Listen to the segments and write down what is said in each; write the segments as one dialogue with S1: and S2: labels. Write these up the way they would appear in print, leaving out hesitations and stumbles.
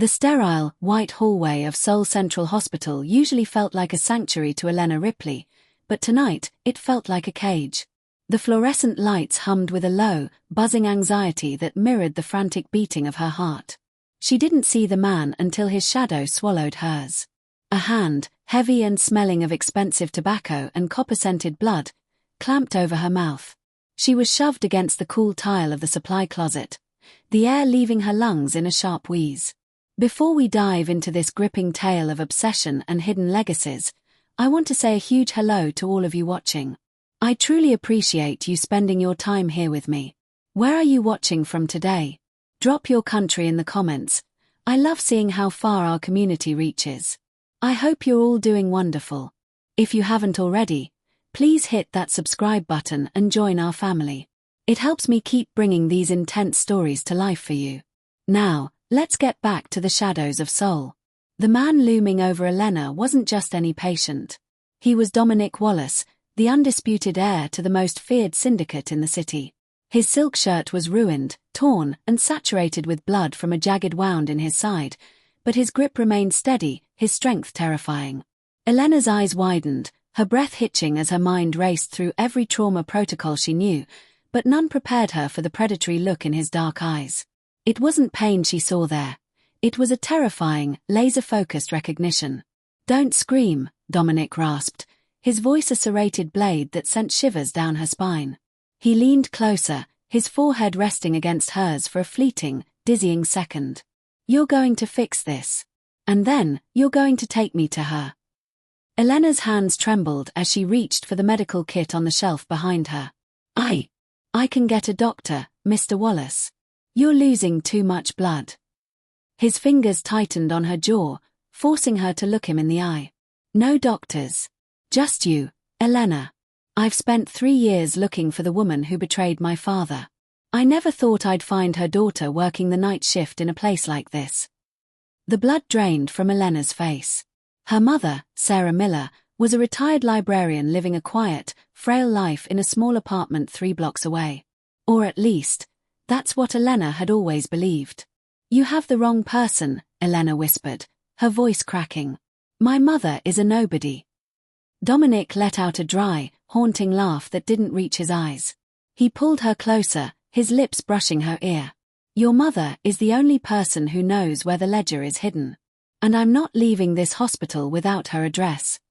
S1: The sterile, white hallway of Seoul Central Hospital usually felt like a sanctuary to Elena Ripley, but tonight, it felt like a cage. The fluorescent lights hummed with a low, buzzing anxiety that mirrored the frantic beating of her heart. She didn't see the man until his shadow swallowed hers. A hand, heavy and smelling of expensive tobacco and copper-scented blood, clamped over her mouth. She was shoved against the cool tile of the supply closet, the air leaving her lungs in a sharp wheeze. Before we dive into this gripping tale of obsession and hidden legacies, I want to say a huge hello to all of you watching. I truly appreciate you spending your time here with me. Where are you watching from today? Drop your country in the comments. I love seeing how far our community reaches. I hope you're all doing wonderful. If you haven't already, please hit that subscribe button and join our family. It helps me keep bringing these intense stories to life for you. Now, let's get back to the shadows of Seoul. The man looming over Elena wasn't just any patient. He was Dominic Wallace, the undisputed heir to the most feared syndicate in the city. His silk shirt was ruined, torn, and saturated with blood from a jagged wound in his side, but his grip remained steady, his strength terrifying. Elena's eyes widened, her breath hitching as her mind raced through every trauma protocol she knew, but none prepared her for the predatory look in his dark eyes. It wasn't pain she saw there. It was a terrifying, laser-focused recognition. "Don't scream," Dominic rasped, his voice a serrated blade that sent shivers down her spine. He leaned closer, his forehead resting against hers for a fleeting, dizzying second. "You're going to fix this. And then, you're going to take me to her." Elena's hands trembled as she reached for the medical kit on the shelf behind her. I can get a doctor, Mr. Wallace. You're losing too much blood." His fingers tightened on her jaw, forcing her to look him in the eye. "No doctors. Just you, Elena. I've spent 3 years looking for the woman who betrayed my father. I never thought I'd find her daughter working the night shift in a place like this." The blood drained from Elena's face. Her mother, Sarah Miller, was a retired librarian living a quiet, frail life in a small apartment 3 blocks away. Or at least, that's what Elena had always believed. "You have the wrong person," Elena whispered, her voice cracking. "My mother is a nobody." Dominic let out a dry, haunting laugh that didn't reach his eyes. He pulled her closer, his lips brushing her ear. "Your mother is the only person who knows where the ledger is hidden. And I'm not leaving this hospital without her address."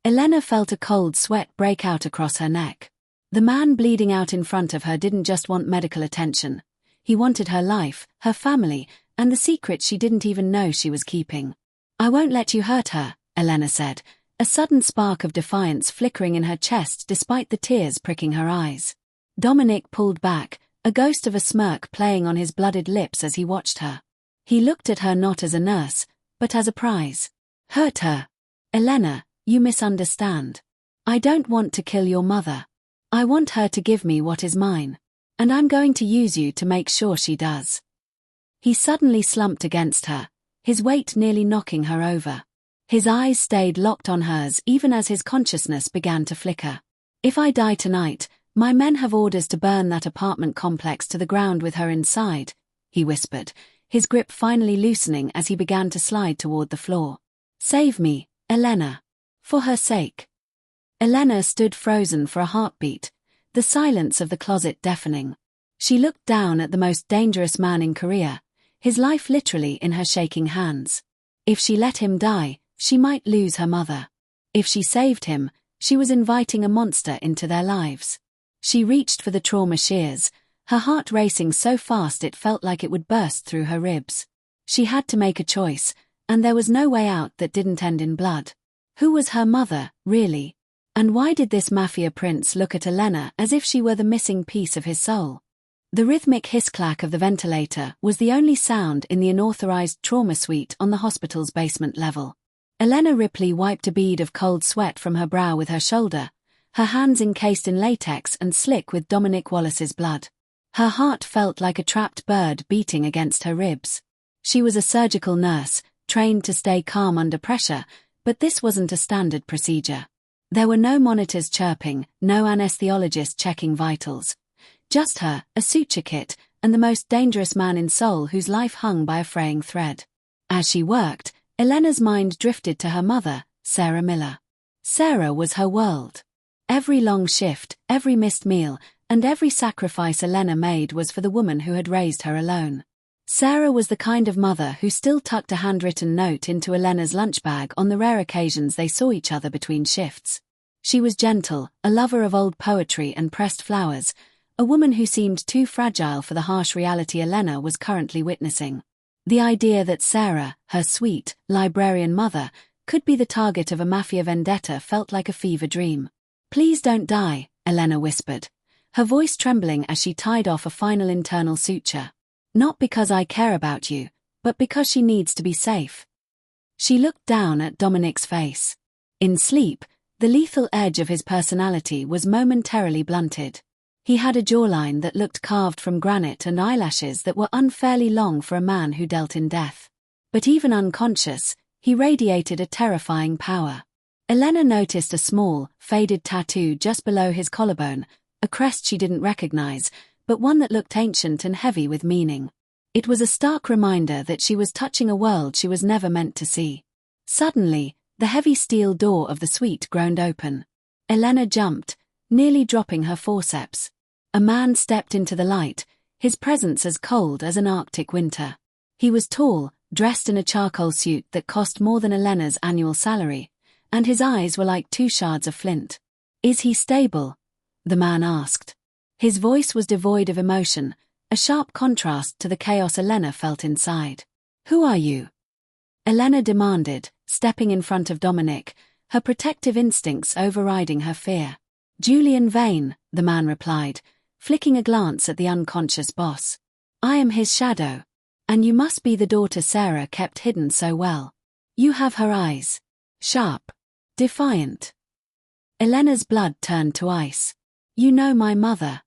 S1: Elena felt a cold sweat break out across her neck. The man bleeding out in front of her didn't just want medical attention. He wanted her life, her family, and the secret she didn't even know she was keeping. "I won't let you hurt her," Elena said, a sudden spark of defiance flickering in her chest despite the tears pricking her eyes. Dominic pulled back, a ghost of a smirk playing on his blooded lips as he watched her. He looked at her not as a nurse, but as a prize. "Hurt her? Elena, you misunderstand. I don't want to kill your mother. I want her to give me what is mine. And I'm going to use you to make sure she does." He suddenly slumped against her, his weight nearly knocking her over. His eyes stayed locked on hers even as his consciousness began to flicker. "If I die tonight, my men have orders to burn that apartment complex to the ground with her inside," he whispered, his grip finally loosening as he began to slide toward the floor. "Save me, Elena. For her sake." Elena stood frozen for a heartbeat, the silence of the closet deafening. She looked down at the most dangerous man in Korea, his life literally in her shaking hands. If she let him die, she might lose her mother. If she saved him, she was inviting a monster into their lives. She reached for the trauma shears, her heart racing so fast it felt like it would burst through her ribs. She had to make a choice, and there was no way out that didn't end in blood. Who was her mother, really? And why did this Mafia prince look at Elena as if she were the missing piece of his soul? The rhythmic hiss-clack of the ventilator was the only sound in the unauthorized trauma suite on the hospital's basement level. Elena Ripley wiped a bead of cold sweat from her brow with her shoulder, her hands encased in latex and slick with Dominic Wallace's blood. Her heart felt like a trapped bird beating against her ribs. She was a surgical nurse, trained to stay calm under pressure, but this wasn't a standard procedure. There were no monitors chirping, no anesthesiologist checking vitals. Just her, a suture kit, and the most dangerous man in Seoul whose life hung by a fraying thread. As she worked, Elena's mind drifted to her mother, Sarah Miller. Sarah was her world. Every long shift, every missed meal, and every sacrifice Elena made was for the woman who had raised her alone. Sarah was the kind of mother who still tucked a handwritten note into Elena's lunch bag on the rare occasions they saw each other between shifts. She was gentle, a lover of old poetry and pressed flowers, a woman who seemed too fragile for the harsh reality Elena was currently witnessing. The idea that Sarah, her sweet, librarian mother, could be the target of a Mafia vendetta felt like a fever dream. "Please don't die," Elena whispered, her voice trembling as she tied off a final internal suture. "Not because I care about you, but because she needs to be safe." She looked down at Dominic's face. In sleep, the lethal edge of his personality was momentarily blunted. He had a jawline that looked carved from granite and eyelashes that were unfairly long for a man who dealt in death. But even unconscious, he radiated a terrifying power. Elena noticed a small, faded tattoo just below his collarbone, a crest she didn't recognize, but one that looked ancient and heavy with meaning. It was a stark reminder that she was touching a world she was never meant to see. Suddenly, the heavy steel door of the suite groaned open. Elena jumped, nearly dropping her forceps. A man stepped into the light, his presence as cold as an Arctic winter. He was tall, dressed in a charcoal suit that cost more than Elena's annual salary, and his eyes were like two shards of flint. "Is he stable?" the man asked. His voice was devoid of emotion, a sharp contrast to the chaos Elena felt inside. "Who are you?" Elena demanded, stepping in front of Dominic, her protective instincts overriding her fear. "Julian Vane," the man replied, flicking a glance at the unconscious boss. "I am his shadow. And you must be the daughter Sarah kept hidden so well. You have her eyes. Sharp. Defiant." Elena's blood turned to ice. "You know my mother."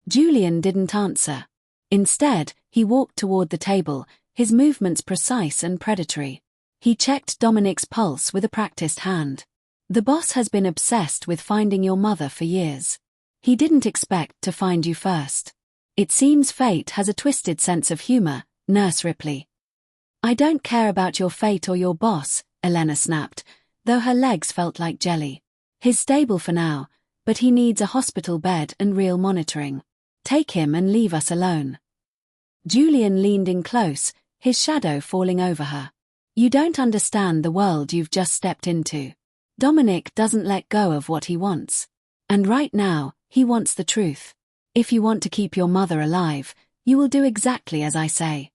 S1: Julian didn't answer. Instead, he walked toward the table, his movements precise and predatory. He checked Dominic's pulse with a practiced hand. "The boss has been obsessed with finding your mother for years. He didn't expect to find you first. It seems fate has a twisted sense of humor, Nurse Ripley." "I don't care about your fate or your boss," Elena snapped, though her legs felt like jelly. "He's stable for now, but he needs a hospital bed and real monitoring. Take him and leave us alone." Julian leaned in close, his shadow falling over her. "You don't understand the world you've just stepped into. Dominic doesn't let go of what he wants. And right now, he wants the truth. If you want to keep your mother alive, you will do exactly as I say."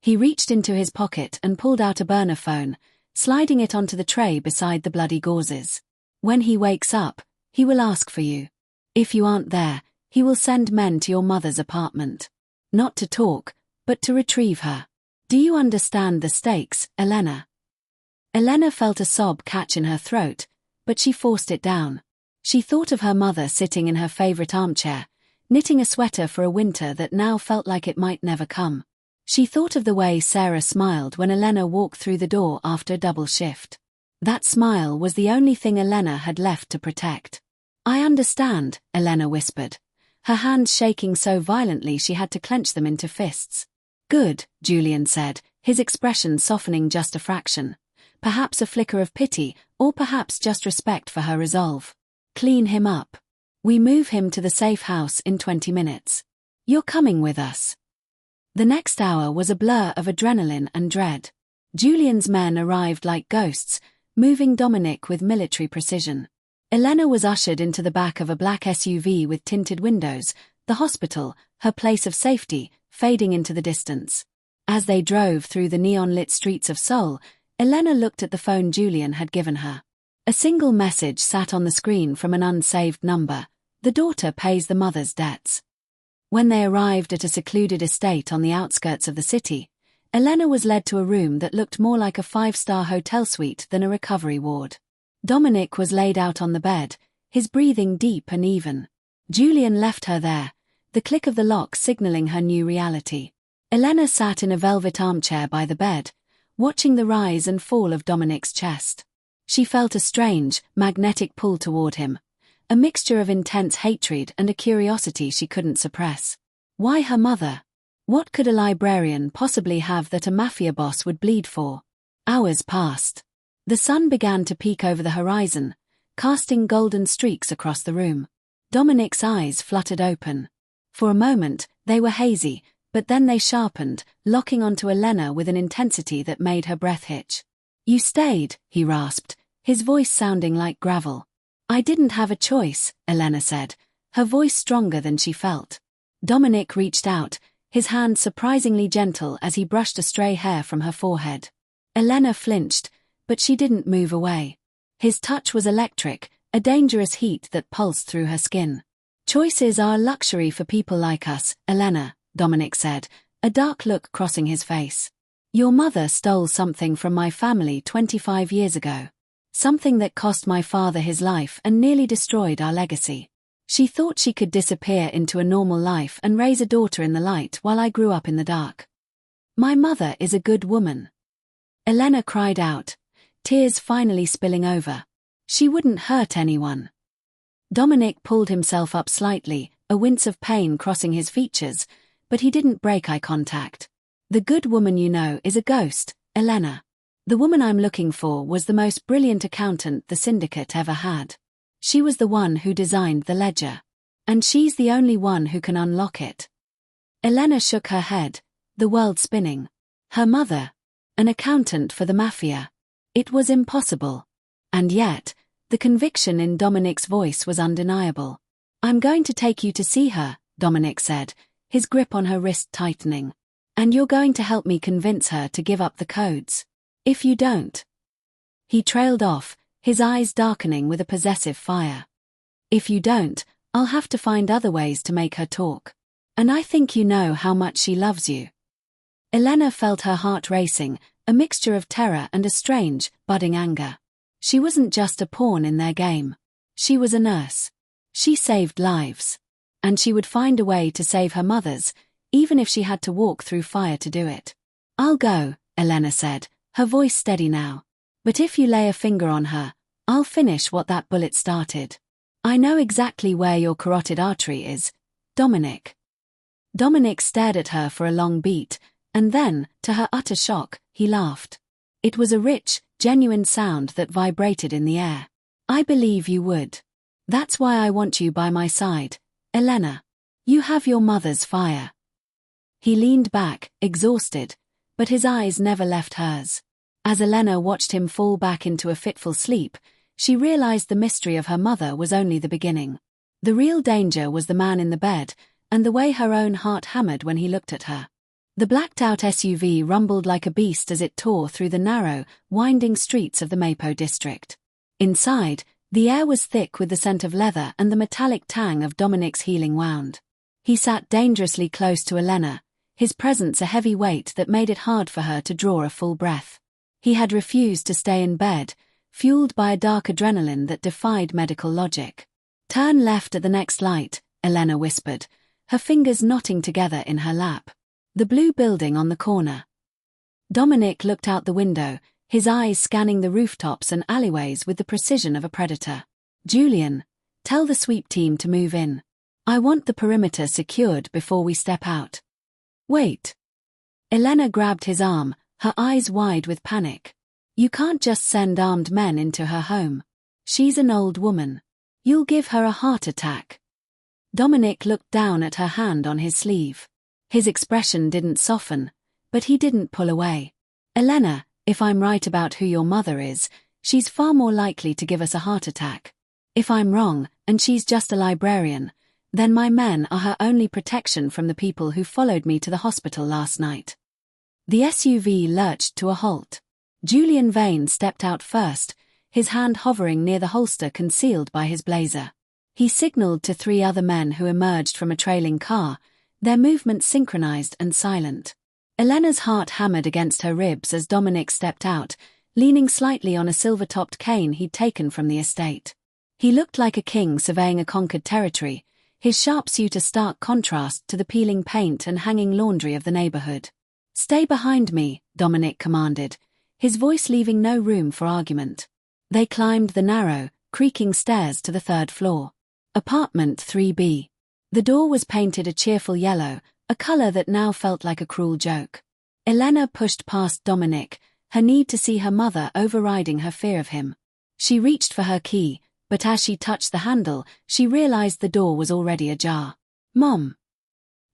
S1: He reached into his pocket and pulled out a burner phone, sliding it onto the tray beside the bloody gauzes. "When he wakes up, he will ask for you. If you aren't there, he will send men to your mother's apartment. Not to talk, but to retrieve her. Do you understand the stakes, Elena?" Elena felt a sob catch in her throat, but she forced it down. She thought of her mother sitting in her favorite armchair, knitting a sweater for a winter that now felt like it might never come. She thought of the way Sarah smiled when Elena walked through the door after a double shift. That smile was the only thing Elena had left to protect. "I understand," Elena whispered, her hands shaking so violently she had to clench them into fists. "Good," Julian said, his expression softening just a fraction. Perhaps a flicker of pity, or perhaps just respect for her resolve. "Clean him up. We move him to the safe house in 20 minutes. You're coming with us." The next hour was a blur of adrenaline and dread. Julian's men arrived like ghosts, moving Dominic with military precision. Elena was ushered into the back of a black SUV with tinted windows, the hospital, her place of safety, fading into the distance. As they drove through the neon-lit streets of Seoul, Elena looked at the phone Julian had given her. A single message sat on the screen from an unsaved number: "The daughter pays the mother's debts." When they arrived at a secluded estate on the outskirts of the city, Elena was led to a room that looked more like a 5-star hotel suite than a recovery ward. Dominic was laid out on the bed, his breathing deep and even. Julian left her there, the click of the lock signaling her new reality. Elena sat in a velvet armchair by the bed, watching the rise and fall of Dominic's chest. She felt a strange, magnetic pull toward him, a mixture of intense hatred and a curiosity she couldn't suppress. Why her mother? What could a librarian possibly have that a mafia boss would bleed for? Hours passed. The sun began to peek over the horizon, casting golden streaks across the room. Dominic's eyes fluttered open. For a moment, they were hazy, but then they sharpened, locking onto Elena with an intensity that made her breath hitch. "You stayed," he rasped, his voice sounding like gravel. "I didn't have a choice," Elena said, her voice stronger than she felt. Dominic reached out, his hand surprisingly gentle as he brushed a stray hair from her forehead. Elena flinched, but she didn't move away. His touch was electric, a dangerous heat that pulsed through her skin. "Choices are a luxury for people like us, Elena," Dominic said, a dark look crossing his face. "Your mother stole something from my family 25 years ago. Something that cost my father his life and nearly destroyed our legacy. She thought she could disappear into a normal life and raise a daughter in the light while I grew up in the dark. My mother is a good woman." Elena cried out, tears finally spilling over. "She wouldn't hurt anyone." Dominic pulled himself up slightly, a wince of pain crossing his features, but he didn't break eye contact. "The good woman you know is a ghost, Elena. The woman I'm looking for was the most brilliant accountant the syndicate ever had. She was the one who designed the ledger. And she's the only one who can unlock it." Elena shook her head, the world spinning. Her mother, an accountant for the Mafia. It was impossible. And yet, the conviction in Dominic's voice was undeniable. "I'm going to take you to see her," Dominic said, his grip on her wrist tightening. "And you're going to help me convince her to give up the codes. If you don't..." He trailed off, his eyes darkening with a possessive fire. "If you don't, I'll have to find other ways to make her talk. And I think you know how much she loves you." Elena felt her heart racing, a mixture of terror and a strange, budding anger. She wasn't just a pawn in their game. She was a nurse. She saved lives. And she would find a way to save her mother's, even if she had to walk through fire to do it. "I'll go," Elena said, her voice steady now. "But if you lay a finger on her, I'll finish what that bullet started. I know exactly where your carotid artery is, Dominic." Dominic stared at her for a long beat, and then, to her utter shock, he laughed. It was a rich, genuine sound that vibrated in the air. "I believe you would. That's why I want you by my side, Elena. You have your mother's fire." He leaned back, exhausted, but his eyes never left hers. As Elena watched him fall back into a fitful sleep, she realized the mystery of her mother was only the beginning. The real danger was the man in the bed, and the way her own heart hammered when he looked at her. The blacked-out SUV rumbled like a beast as it tore through the narrow, winding streets of the Mapo district. Inside, the air was thick with the scent of leather and the metallic tang of Dominic's healing wound. He sat dangerously close to Elena, his presence a heavy weight that made it hard for her to draw a full breath. He had refused to stay in bed, fueled by a dark adrenaline that defied medical logic. "Turn left at the next light," Elena whispered, her fingers knotting together in her lap. "The blue building on the corner." Dominic looked out the window, his eyes scanning the rooftops and alleyways with the precision of a predator. "Julian, tell the sweep team to move in. I want the perimeter secured before we step out." "Wait." Elena grabbed his arm, her eyes wide with panic. "You can't just send armed men into her home. She's an old woman. You'll give her a heart attack." Dominic looked down at her hand on his sleeve. His expression didn't soften, but he didn't pull away. "Elena, if I'm right about who your mother is, she's far more likely to give us a heart attack. If I'm wrong, and she's just a librarian, then my men are her only protection from the people who followed me to the hospital last night." The SUV lurched to a halt. Julian Vane stepped out first, his hand hovering near the holster concealed by his blazer. He signaled to 3 other men who emerged from a trailing car, their movements synchronized and silent. Elena's heart hammered against her ribs as Dominic stepped out, leaning slightly on a silver-topped cane he'd taken from the estate. He looked like a king surveying a conquered territory, his sharp suit a stark contrast to the peeling paint and hanging laundry of the neighborhood. "Stay behind me," Dominic commanded, his voice leaving no room for argument. They climbed the narrow, creaking stairs to the 3rd floor. Apartment 3B. The door was painted a cheerful yellow, a color that now felt like a cruel joke. Elena pushed past Dominic, her need to see her mother overriding her fear of him. She reached for her key, but as she touched the handle, she realized the door was already ajar. "Mom!"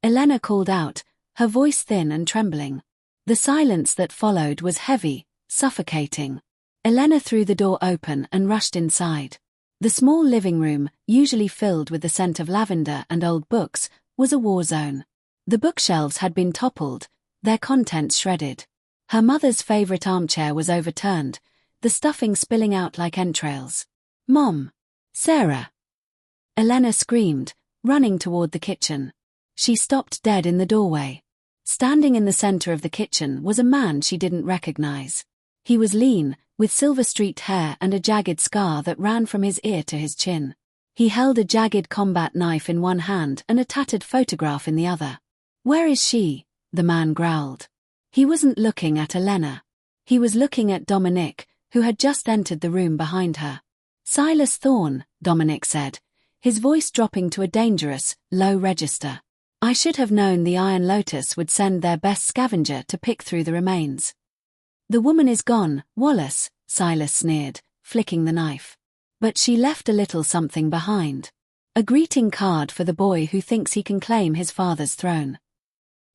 S1: Elena called out, her voice thin and trembling. The silence that followed was heavy, suffocating. Elena threw the door open and rushed inside. The small living room, usually filled with the scent of lavender and old books, was a war zone. The bookshelves had been toppled, their contents shredded. Her mother's favorite armchair was overturned, the stuffing spilling out like entrails. "Mom! Sarah!" Elena screamed, running toward the kitchen. She stopped dead in the doorway. Standing in the center of the kitchen was a man she didn't recognize. He was lean, with silver-streaked hair and a jagged scar that ran from his ear to his chin. He held a jagged combat knife in one hand and a tattered photograph in the other. "Where is she?" the man growled. He wasn't looking at Elena. He was looking at Dominic, who had just entered the room behind her. "Silas Thorne," Dominic said, his voice dropping to a dangerous, low register. "I should have known the Iron Lotus would send their best scavenger to pick through the remains." "The woman is gone, Wallace," Silas sneered, flicking the knife. "But she left a little something behind. A greeting card for the boy who thinks he can claim his father's throne."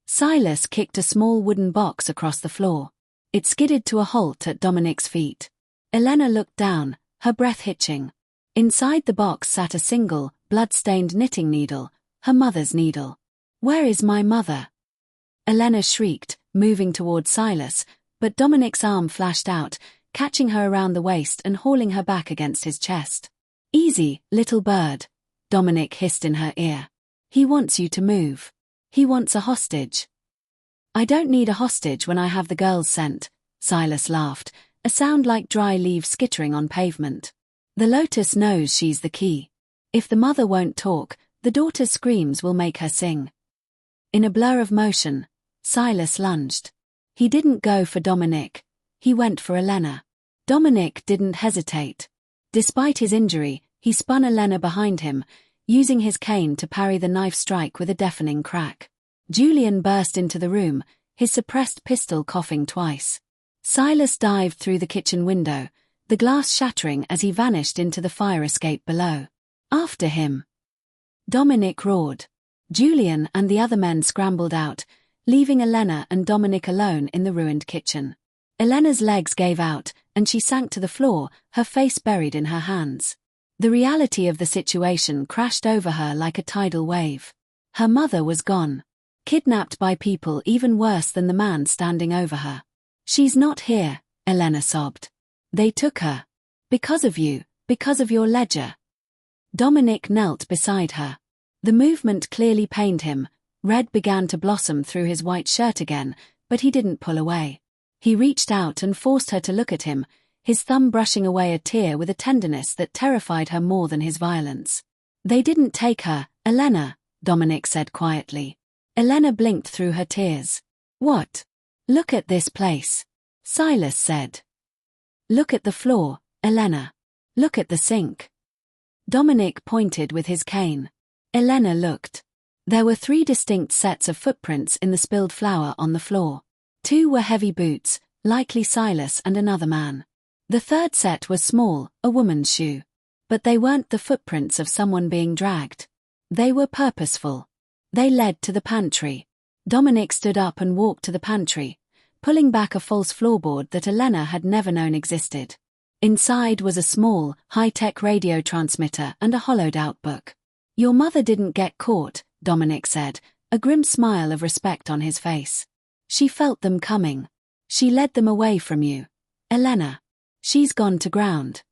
S1: Silas kicked a small wooden box across the floor. It skidded to a halt at Dominic's feet. Elena looked down, her breath hitching. Inside the box sat a single, blood-stained knitting needle, her mother's needle. "Where is my mother?" Elena shrieked, moving toward Silas, but Dominic's arm flashed out, catching her around the waist and hauling her back against his chest. "Easy, little bird," Dominic hissed in her ear. "He wants you to move. He wants a hostage." "I don't need a hostage when I have the girls sent," Silas laughed, a sound like dry leaves skittering on pavement. "The Lotus knows she's the key. If the mother won't talk, the daughter's screams will make her sing." In a blur of motion, Silas lunged. He didn't go for Dominic. He went for Elena. Dominic didn't hesitate. Despite his injury, he spun Elena behind him, using his cane to parry the knife strike with a deafening crack. Julian burst into the room, his suppressed pistol coughing twice. Silas dived through the kitchen window, the glass shattering as he vanished into the fire escape below. "After him!" Dominic roared. Julian and the other men scrambled out, leaving Elena and Dominic alone in the ruined kitchen. Elena's legs gave out, and she sank to the floor, her face buried in her hands. The reality of the situation crashed over her like a tidal wave. Her mother was gone. Kidnapped by people even worse than the man standing over her. "She's not here," Elena sobbed. "They took her. Because of you, because of your ledger." Dominic knelt beside her. The movement clearly pained him. Red began to blossom through his white shirt again, but he didn't pull away. He reached out and forced her to look at him, his thumb brushing away a tear with a tenderness that terrified her more than his violence. "They didn't take her, Elena," Dominic said quietly. Elena blinked through her tears. "What?" "Look at this place," Silas said. "Look at the floor, Elena. Look at the sink." Dominic pointed with his cane. Elena looked. There were 3 distinct sets of footprints in the spilled flour on the floor. 2 were heavy boots, likely Silas and another man. The 3rd set was small, a woman's shoe. But they weren't the footprints of someone being dragged. They were purposeful. They led to the pantry. Dominic stood up and walked to the pantry, pulling back a false floorboard that Elena had never known existed. Inside was a small, high-tech radio transmitter and a hollowed-out book. "Your mother didn't get caught," Dominic said, a grim smile of respect on his face. "She felt them coming. She led them away from you. Elena. She's gone to ground."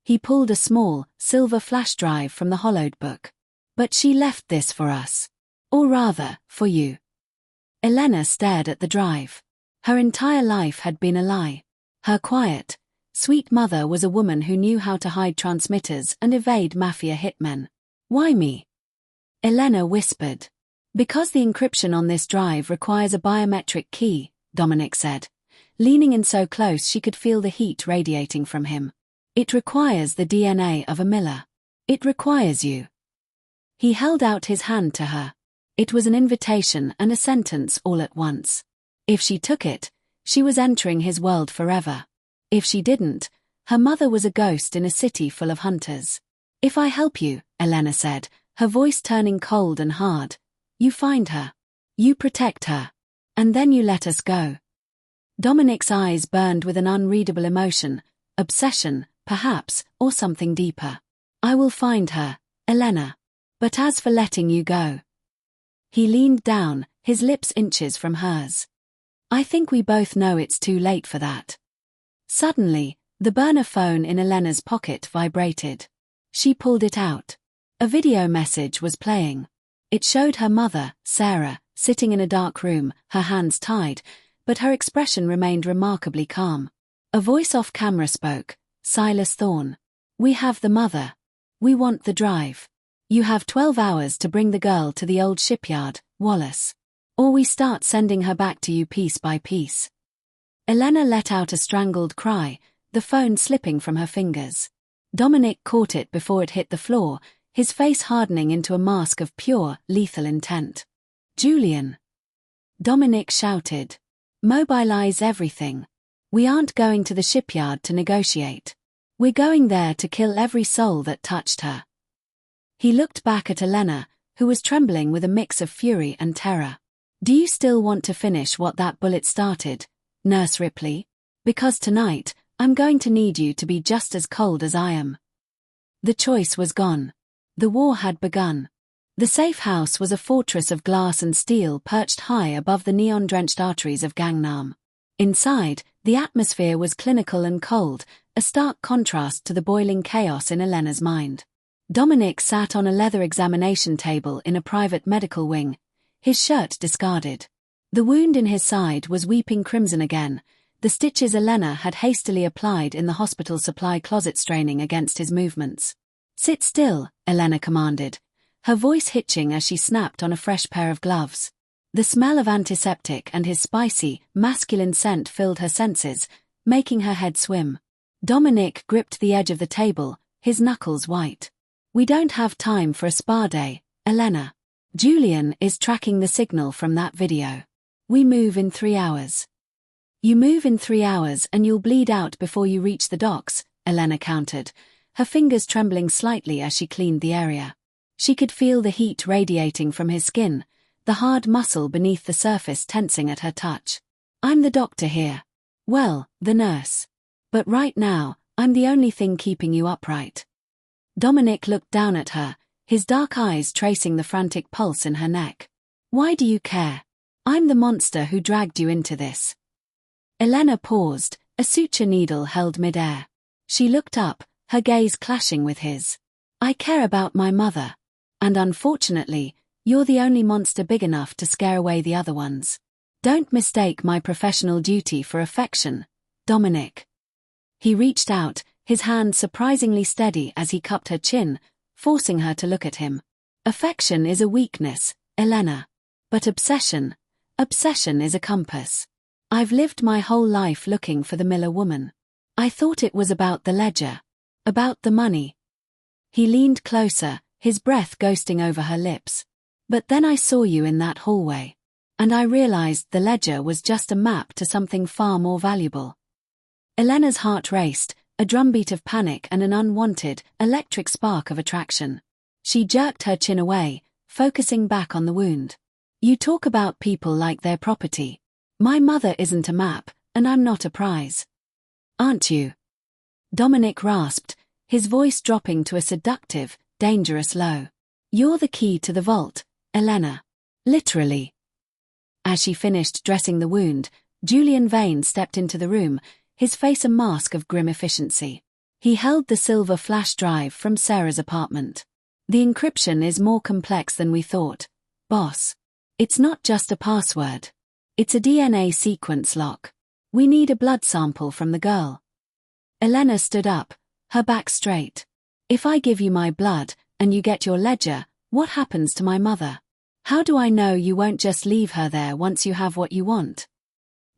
S1: He pulled a small, silver flash drive from the hollowed book. "But she left this for us. Or rather, for you." Elena stared at the drive. Her entire life had been a lie. Her quiet, sweet mother was a woman who knew how to hide transmitters and evade Mafia hitmen. "Why me?" Elena whispered. "Because the encryption on this drive requires a biometric key," Dominic said, leaning in so close she could feel the heat radiating from him. "It requires the DNA of a miller. It requires you." He held out his hand to her. It was an invitation and a sentence all at once. If she took it, she was entering his world forever. If she didn't, her mother was a ghost in a city full of hunters. "If I help you," Elena said, her voice turning cold and hard, "you find her. You protect her. And then you let us go." Dominic's eyes burned with an unreadable emotion, obsession, perhaps, or something deeper. "I will find her, Elena. But as for letting you go..." He leaned down, his lips inches from hers. "I think we both know it's too late for that." Suddenly, the burner phone in Elena's pocket vibrated. She pulled it out. A video message was playing. It showed her mother, Sarah, sitting in a dark room, her hands tied, but her expression remained remarkably calm. A voice off camera spoke, "Silas Thorne. We have the mother. We want the drive. You have 12 hours to bring the girl to the old shipyard, Wallace. Or we start sending her back to you piece by piece." Elena let out a strangled cry, the phone slipping from her fingers. Dominic caught it before it hit the floor, his face hardening into a mask of pure, lethal intent. "Julian!" Dominic shouted. "Mobilize everything. We aren't going to the shipyard to negotiate. We're going there to kill every soul that touched her." He looked back at Elena, who was trembling with a mix of fury and terror. "Do you still want to finish what that bullet started, Nurse Ripley? Because tonight, I'm going to need you to be just as cold as I am." The choice was gone. The war had begun. The safe house was a fortress of glass and steel perched high above the neon-drenched arteries of Gangnam. Inside, the atmosphere was clinical and cold, a stark contrast to the boiling chaos in Elena's mind. Dominic sat on a leather examination table in a private medical wing, his shirt discarded. The wound in his side was weeping crimson again, the stitches Elena had hastily applied in the hospital supply closet straining against his movements. "Sit still," Elena commanded, her voice hitching as she snapped on a fresh pair of gloves. The smell of antiseptic and his spicy, masculine scent filled her senses, making her head swim. Dominic gripped the edge of the table, his knuckles white. "We don't have time for a spa day, Elena. Julian is tracking the signal from that video. We move in 3 hours." "You move in 3 hours and you'll bleed out before you reach the docks," Elena countered, her fingers trembling slightly as she cleaned the area. She could feel the heat radiating from his skin, the hard muscle beneath the surface tensing at her touch. "I'm the doctor here. Well, the nurse. But right now, I'm the only thing keeping you upright." Dominic looked down at her, his dark eyes tracing the frantic pulse in her neck. "Why do you care? I'm the monster who dragged you into this." Elena paused, a suture needle held mid-air. She looked up, her gaze clashing with his. "I care about my mother. And unfortunately, you're the only monster big enough to scare away the other ones. Don't mistake my professional duty for affection, Dominic." He reached out, his hand surprisingly steady as he cupped her chin, forcing her to look at him. "Affection is a weakness, Elena. But obsession is a compass. I've lived my whole life looking for the Miller woman. I thought it was about the ledger. About the money." He leaned closer, his breath ghosting over her lips. "But then I saw you in that hallway. And I realized the ledger was just a map to something far more valuable." Elena's heart raced, a drumbeat of panic and an unwanted, electric spark of attraction. She jerked her chin away, focusing back on the wound. "You talk about people like they're property. My mother isn't a map, and I'm not a prize." "Aren't you?" Dominic rasped, his voice dropping to a seductive, dangerous low. "You're the key to the vault, Elena. Literally." As she finished dressing the wound, Julian Vane stepped into the room, his face a mask of grim efficiency. He held the silver flash drive from Sarah's apartment. "The encryption is more complex than we thought, boss. It's not just a password. It's a DNA sequence lock. We need a blood sample from the girl." Elena stood up, her back straight. "If I give you my blood, and you get your ledger, what happens to my mother? How do I know you won't just leave her there once you have what you want?"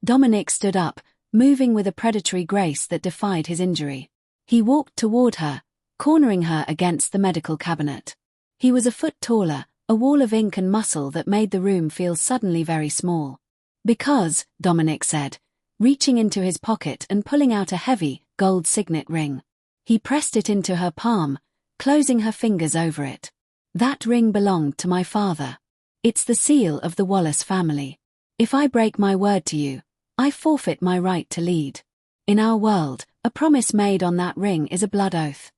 S1: Dominic stood up, moving with a predatory grace that defied his injury. He walked toward her, cornering her against the medical cabinet. He was a foot taller, a wall of ink and muscle that made the room feel suddenly very small. Because, Dominic said, reaching into his pocket and pulling out a heavy, gold signet ring. He pressed it into her palm, closing her fingers over it. That ring belonged to my father. It's the seal of the Wallace family. If I break my word to you, I forfeit my right to lead. In our world, a promise made on that ring is a blood oath.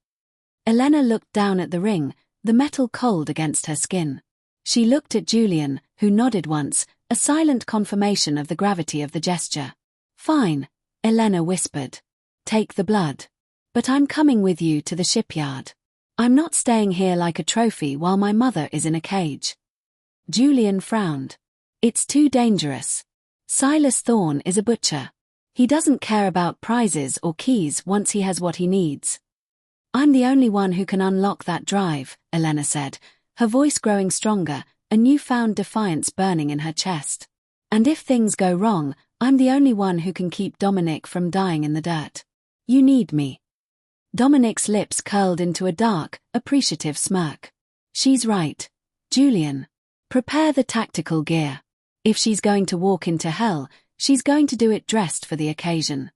S1: Elena looked down at the ring, the metal cold against her skin. She looked at Julian, who nodded once, a silent confirmation of the gravity of the gesture. Fine, Elena whispered. Take the blood. But I'm coming with you to the shipyard. I'm not staying here like a trophy while my mother is in a cage. Julian frowned. It's too dangerous. Silas Thorne is a butcher. He doesn't care about prizes or keys once he has what he needs. I'm the only one who can unlock that drive, Elena said, her voice growing stronger, a newfound defiance burning in her chest. And if things go wrong, I'm the only one who can keep Dominic from dying in the dirt. You need me. Dominic's lips curled into a dark, appreciative smirk. She's right. Julian. Prepare the tactical gear. If she's going to walk into hell, she's going to do it dressed for the occasion.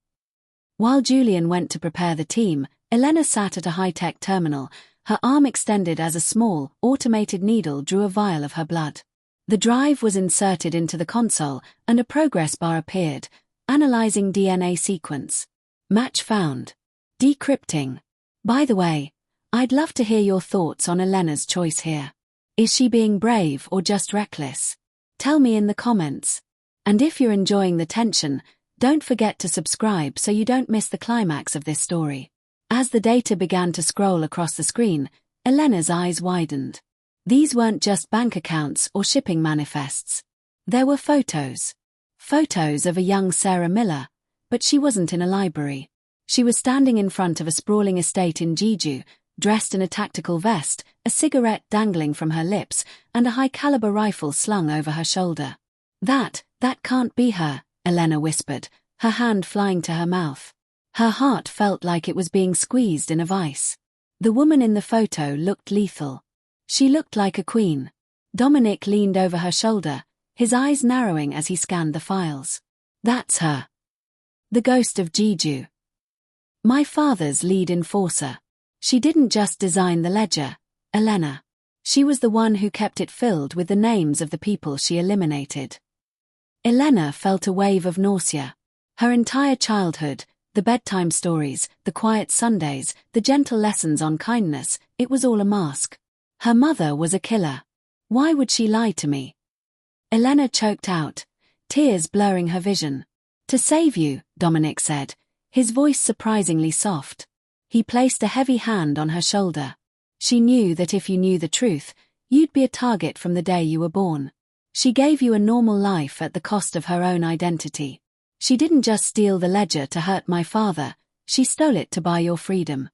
S1: While Julian went to prepare the team, Elena sat at a high-tech terminal, her arm extended as a small, automated needle drew a vial of her blood. The drive was inserted into the console, and a progress bar appeared, analyzing DNA sequence. Match found. Decrypting. By the way, I'd love to hear your thoughts on Elena's choice here. Is she being brave or just reckless? Tell me in the comments. And if you're enjoying the tension, don't forget to subscribe so you don't miss the climax of this story. As the data began to scroll across the screen, Elena's eyes widened. These weren't just bank accounts or shipping manifests. There were photos. Photos of a young Sarah Miller, but she wasn't in a library. She was standing in front of a sprawling estate in Jeju, dressed in a tactical vest, a cigarette dangling from her lips, and a high-caliber rifle slung over her shoulder. That can't be her, Elena whispered, her hand flying to her mouth. Her heart felt like it was being squeezed in a vice. The woman in the photo looked lethal. She looked like a queen. Dominic leaned over her shoulder, his eyes narrowing as he scanned the files. That's her. The ghost of Jeju. My father's lead enforcer. She didn't just design the ledger, Elena. She was the one who kept it filled with the names of the people she eliminated. Elena felt a wave of nausea. Her entire childhood, the bedtime stories, the quiet Sundays, the gentle lessons on kindness, it was all a mask. Her mother was a killer. Why would she lie to me? Elena choked out, tears blurring her vision. To save you, Dominic said, his voice surprisingly soft. He placed a heavy hand on her shoulder. She knew that if you knew the truth, you'd be a target from the day you were born. She gave you a normal life at the cost of her own identity. She didn't just steal the ledger to hurt my father, she stole it to buy your freedom.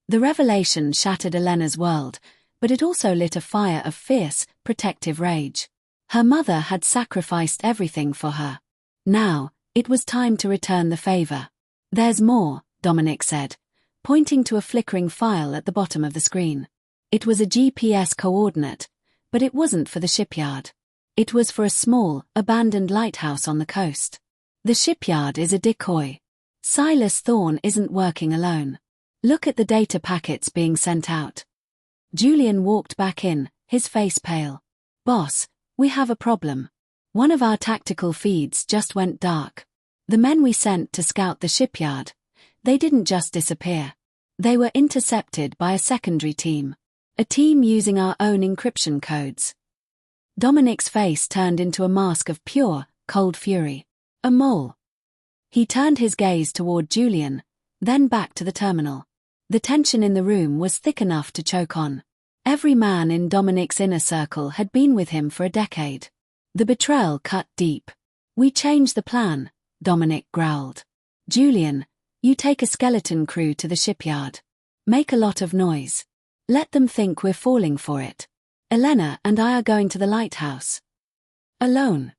S1: The revelation shattered Elena's world, but it also lit a fire of fierce, protective rage. Her mother had sacrificed everything for her. Now, it was time to return the favor. There's more, Dominic said, pointing to a flickering file at the bottom of the screen. It was a GPS coordinate, but it wasn't for the shipyard. It was for a small, abandoned lighthouse on the coast. The shipyard is a decoy. Silas Thorne isn't working alone. Look at the data packets being sent out. Julian walked back in, his face pale. Boss, we have a problem. One of our tactical feeds just went dark. The men we sent to scout the shipyard, they didn't just disappear. They were intercepted by a secondary team. A team using our own encryption codes. Dominic's face turned into a mask of pure, cold fury. A mole. He turned his gaze toward Julian, then back to the terminal. The tension in the room was thick enough to choke on. Every man in Dominic's inner circle had been with him for a decade. The betrayal cut deep. We changed the plan, Dominic growled. Julian, you take a skeleton crew to the shipyard. Make a lot of noise. Let them think we're falling for it. Elena and I are going to the lighthouse. Alone?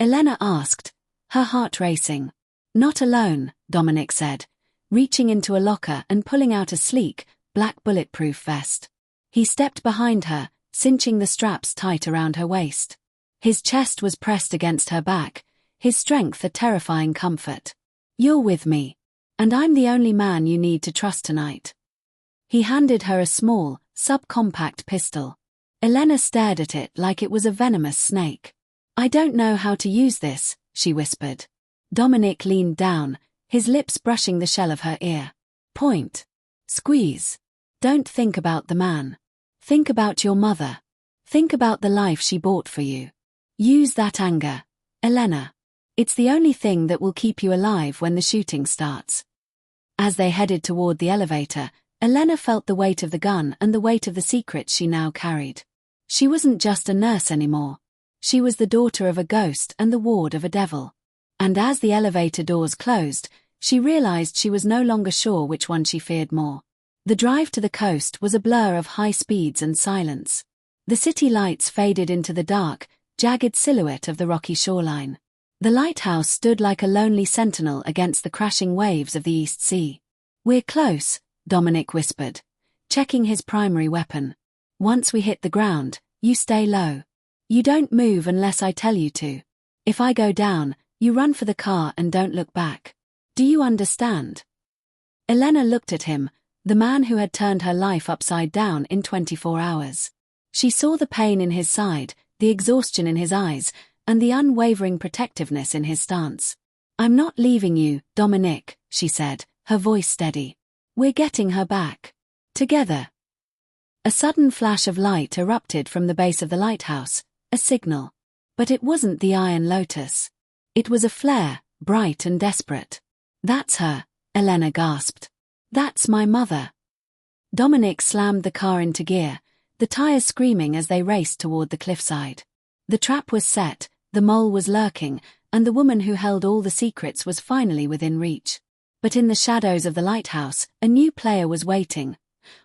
S1: Elena asked, her heart racing. Not alone, Dominic said, reaching into a locker and pulling out a sleek, black bulletproof vest. He stepped behind her, cinching the straps tight around her waist. His chest was pressed against her back, his strength a terrifying comfort. "You're with me. And I'm the only man you need to trust tonight." He handed her a small, subcompact pistol. Elena stared at it like it was a venomous snake. "I don't know how to use this," she whispered. Dominic leaned down, his lips brushing the shell of her ear. "Point. Squeeze. Don't think about the man. Think about your mother. Think about the life she bought for you. Use that anger, Elena. It's the only thing that will keep you alive when the shooting starts." As they headed toward the elevator, Elena felt the weight of the gun and the weight of the secret she now carried. She wasn't just a nurse anymore. She was the daughter of a ghost and the ward of a devil. And as the elevator doors closed, she realized she was no longer sure which one she feared more. The drive to the coast was a blur of high speeds and silence. The city lights faded into the dark, jagged silhouette of the rocky shoreline. The lighthouse stood like a lonely sentinel against the crashing waves of the East Sea. "We're close," Dominic whispered, checking his primary weapon. "Once we hit the ground, you stay low. You don't move unless I tell you to. If I go down, you run for the car and don't look back. Do you understand?" Elena looked at him, the man who had turned her life upside down in 24 hours. She saw the pain in his side, the exhaustion in his eyes, and the unwavering protectiveness in his stance. "I'm not leaving you, Dominic," she said, her voice steady. "We're getting her back. Together." A sudden flash of light erupted from the base of the lighthouse, a signal. But it wasn't the Iron Lotus. It was a flare, bright and desperate. "That's her," Elena gasped. "That's my mother." Dominic slammed the car into gear, the tires screaming as they raced toward the cliffside. The trap was set, the mole was lurking, and the woman who held all the secrets was finally within reach. But in the shadows of the lighthouse, a new player was waiting,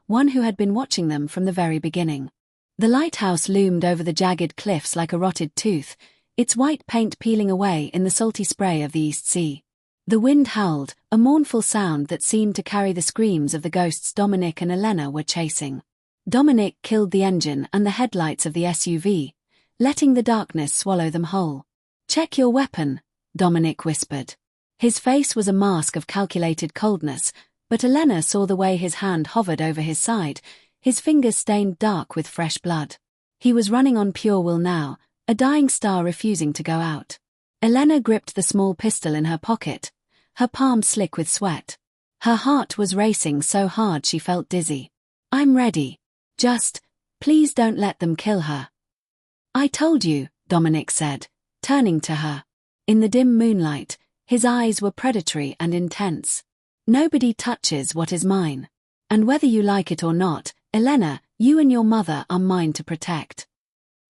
S1: one who had been watching them from the very beginning. The lighthouse loomed over the jagged cliffs like a rotted tooth, its white paint peeling away in the salty spray of the East Sea. The wind howled, a mournful sound that seemed to carry the screams of the ghosts Dominic and Elena were chasing. Dominic killed the engine and the headlights of the SUV, letting the darkness swallow them whole. "Check your weapon," Dominic whispered. His face was a mask of calculated coldness, but Elena saw the way his hand hovered over his side, his fingers stained dark with fresh blood. He was running on pure will now, a dying star refusing to go out. Elena gripped the small pistol in her pocket, her palm slick with sweat. Her heart was racing so hard she felt dizzy. "I'm ready. Just, please don't let them kill her." "I told you," Dominic said, turning to her. In the dim moonlight, his eyes were predatory and intense. "Nobody touches what is mine. And whether you like it or not, Elena, you and your mother are mine to protect."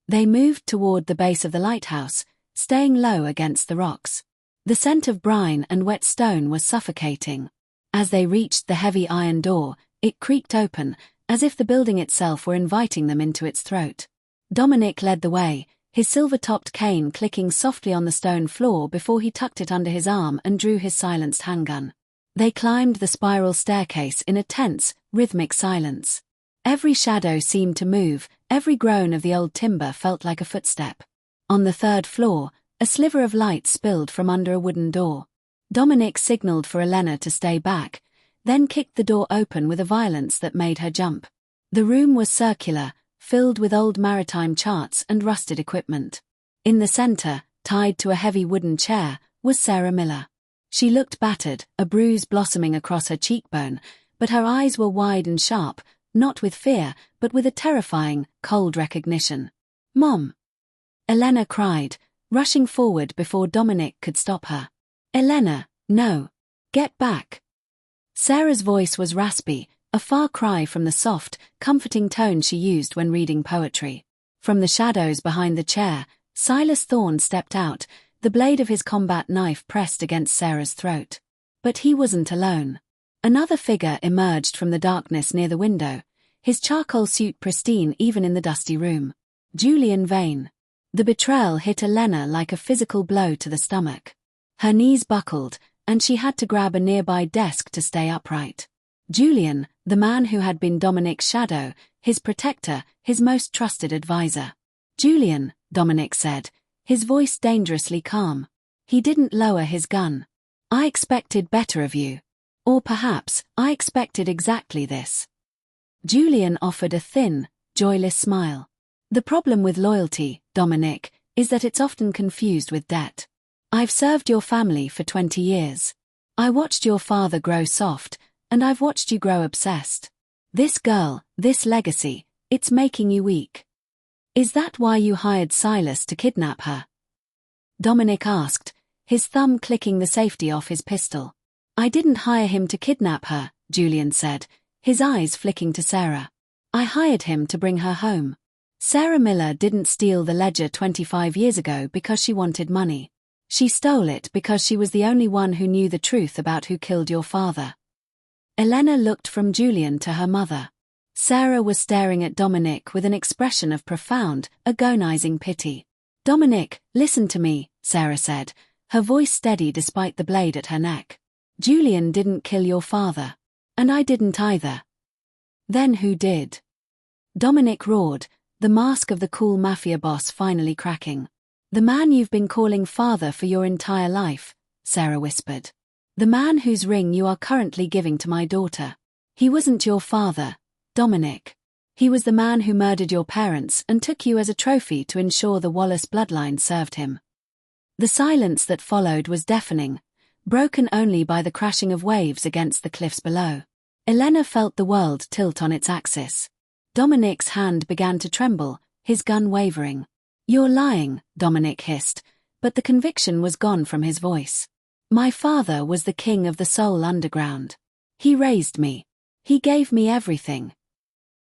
S1: They moved toward the base of the lighthouse, staying low against the rocks. The scent of brine and wet stone was suffocating. As they reached the heavy iron door, it creaked open, as if the building itself were inviting them into its throat. Dominic led the way, his silver-topped cane clicking softly on the stone floor before he tucked it under his arm and drew his silenced handgun. They climbed the spiral staircase in a tense, rhythmic silence. Every shadow seemed to move, every groan of the old timber felt like a footstep. On the third floor, a sliver of light spilled from under a wooden door. Dominic signaled for Elena to stay back, then kicked the door open with a violence that made her jump. The room was circular, filled with old maritime charts and rusted equipment. In the center, tied to a heavy wooden chair, was Sarah Miller. She looked battered, a bruise blossoming across her cheekbone, but her eyes were wide and sharp, not with fear, but with a terrifying, cold recognition. "Mom!" Elena cried, rushing forward before Dominic could stop her. "Elena, no. Get back." Sarah's voice was raspy, a far cry from the soft, comforting tone she used when reading poetry. From the shadows behind the chair, Silas Thorne stepped out, the blade of his combat knife pressed against Sarah's throat. But he wasn't alone. Another figure emerged from the darkness near the window, his charcoal suit pristine even in the dusty room. Julian Vane. The betrayal hit Elena like a physical blow to the stomach. Her knees buckled, and she had to grab a nearby desk to stay upright. Julian, the man who had been Dominic's shadow, his protector, his most trusted advisor. "Julian," Dominic said, his voice dangerously calm. He didn't lower his gun. "I expected better of you. Or perhaps, I expected exactly this." Julian offered a thin, joyless smile. "The problem with loyalty, Dominic, is that it's often confused with debt. I've served your family for 20 years. I watched your father grow soft, and I've watched you grow obsessed. This girl, this legacy, it's making you weak. Is that why you hired Silas to kidnap her?" Dominic asked, his thumb clicking the safety off his pistol. "I didn't hire him to kidnap her," Julian said, his eyes flicking to Sarah. "I hired him to bring her home. Sarah Miller didn't steal the ledger 25 years ago because she wanted money. She stole it because she was the only one who knew the truth about who killed your father." Elena looked from Julian to her mother. Sarah was staring at Dominic with an expression of profound, agonizing pity. "Dominic, listen to me," Sarah said, her voice steady despite the blade at her neck. "Julian didn't kill your father. And I didn't either." "Then who did?" Dominic roared, the mask of the cool Mafia boss finally cracking. "The man you've been calling father for your entire life," Sarah whispered. "The man whose ring you are currently giving to my daughter. He wasn't your father, Dominic. He was the man who murdered your parents and took you as a trophy to ensure the Wallace bloodline served him." The silence that followed was deafening, broken only by the crashing of waves against the cliffs below. Elena felt the world tilt on its axis. Dominic's hand began to tremble, his gun wavering. "You're lying," Dominic hissed, but the conviction was gone from his voice. "My father was the king of the Seoul underground. He raised me. He gave me everything."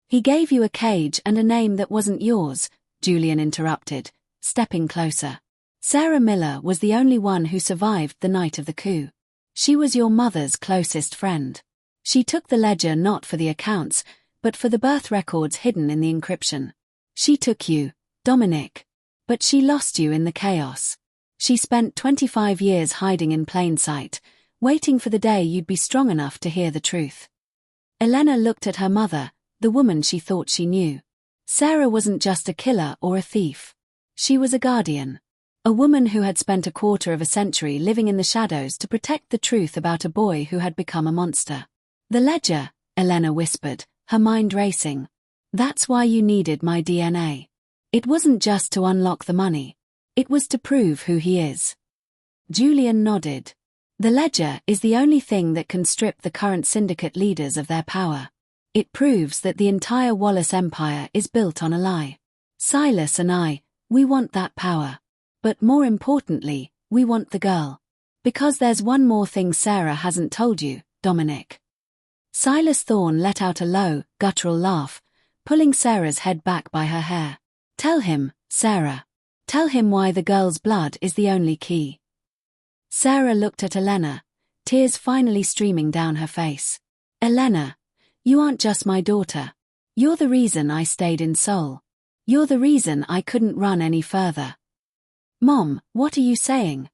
S1: "He gave you a cage and a name that wasn't yours," Julian interrupted, stepping closer. "Sarah Miller was the only one who survived the night of the coup. She was your mother's closest friend. She took the ledger not for the accounts, but for the birth records hidden in the encryption. She took you, Dominic. But she lost you in the chaos. She spent 25 years hiding in plain sight, waiting for the day you'd be strong enough to hear the truth." Elena looked at her mother, the woman she thought she knew. Sarah wasn't just a killer or a thief. She was a guardian. A woman who had spent a quarter of a century living in the shadows to protect the truth about a boy who had become a monster. "The ledger," Elena whispered, her mind racing. "That's why you needed my DNA. It wasn't just to unlock the money. It was to prove who he is." Julian nodded. "The ledger is the only thing that can strip the current syndicate leaders of their power. It proves that the entire Wallace empire is built on a lie. Silas and I, we want that power. But more importantly, we want the girl. Because there's one more thing Sarah hasn't told you, Dominic." Silas Thorne let out a low, guttural laugh, pulling Sarah's head back by her hair. "Tell him, Sarah. Tell him why the girl's blood is the only key." Sarah looked at Elena, tears finally streaming down her face. "Elena, you aren't just my daughter. You're the reason I stayed in Seoul. You're the reason I couldn't run any further." "Mom, what are you saying?"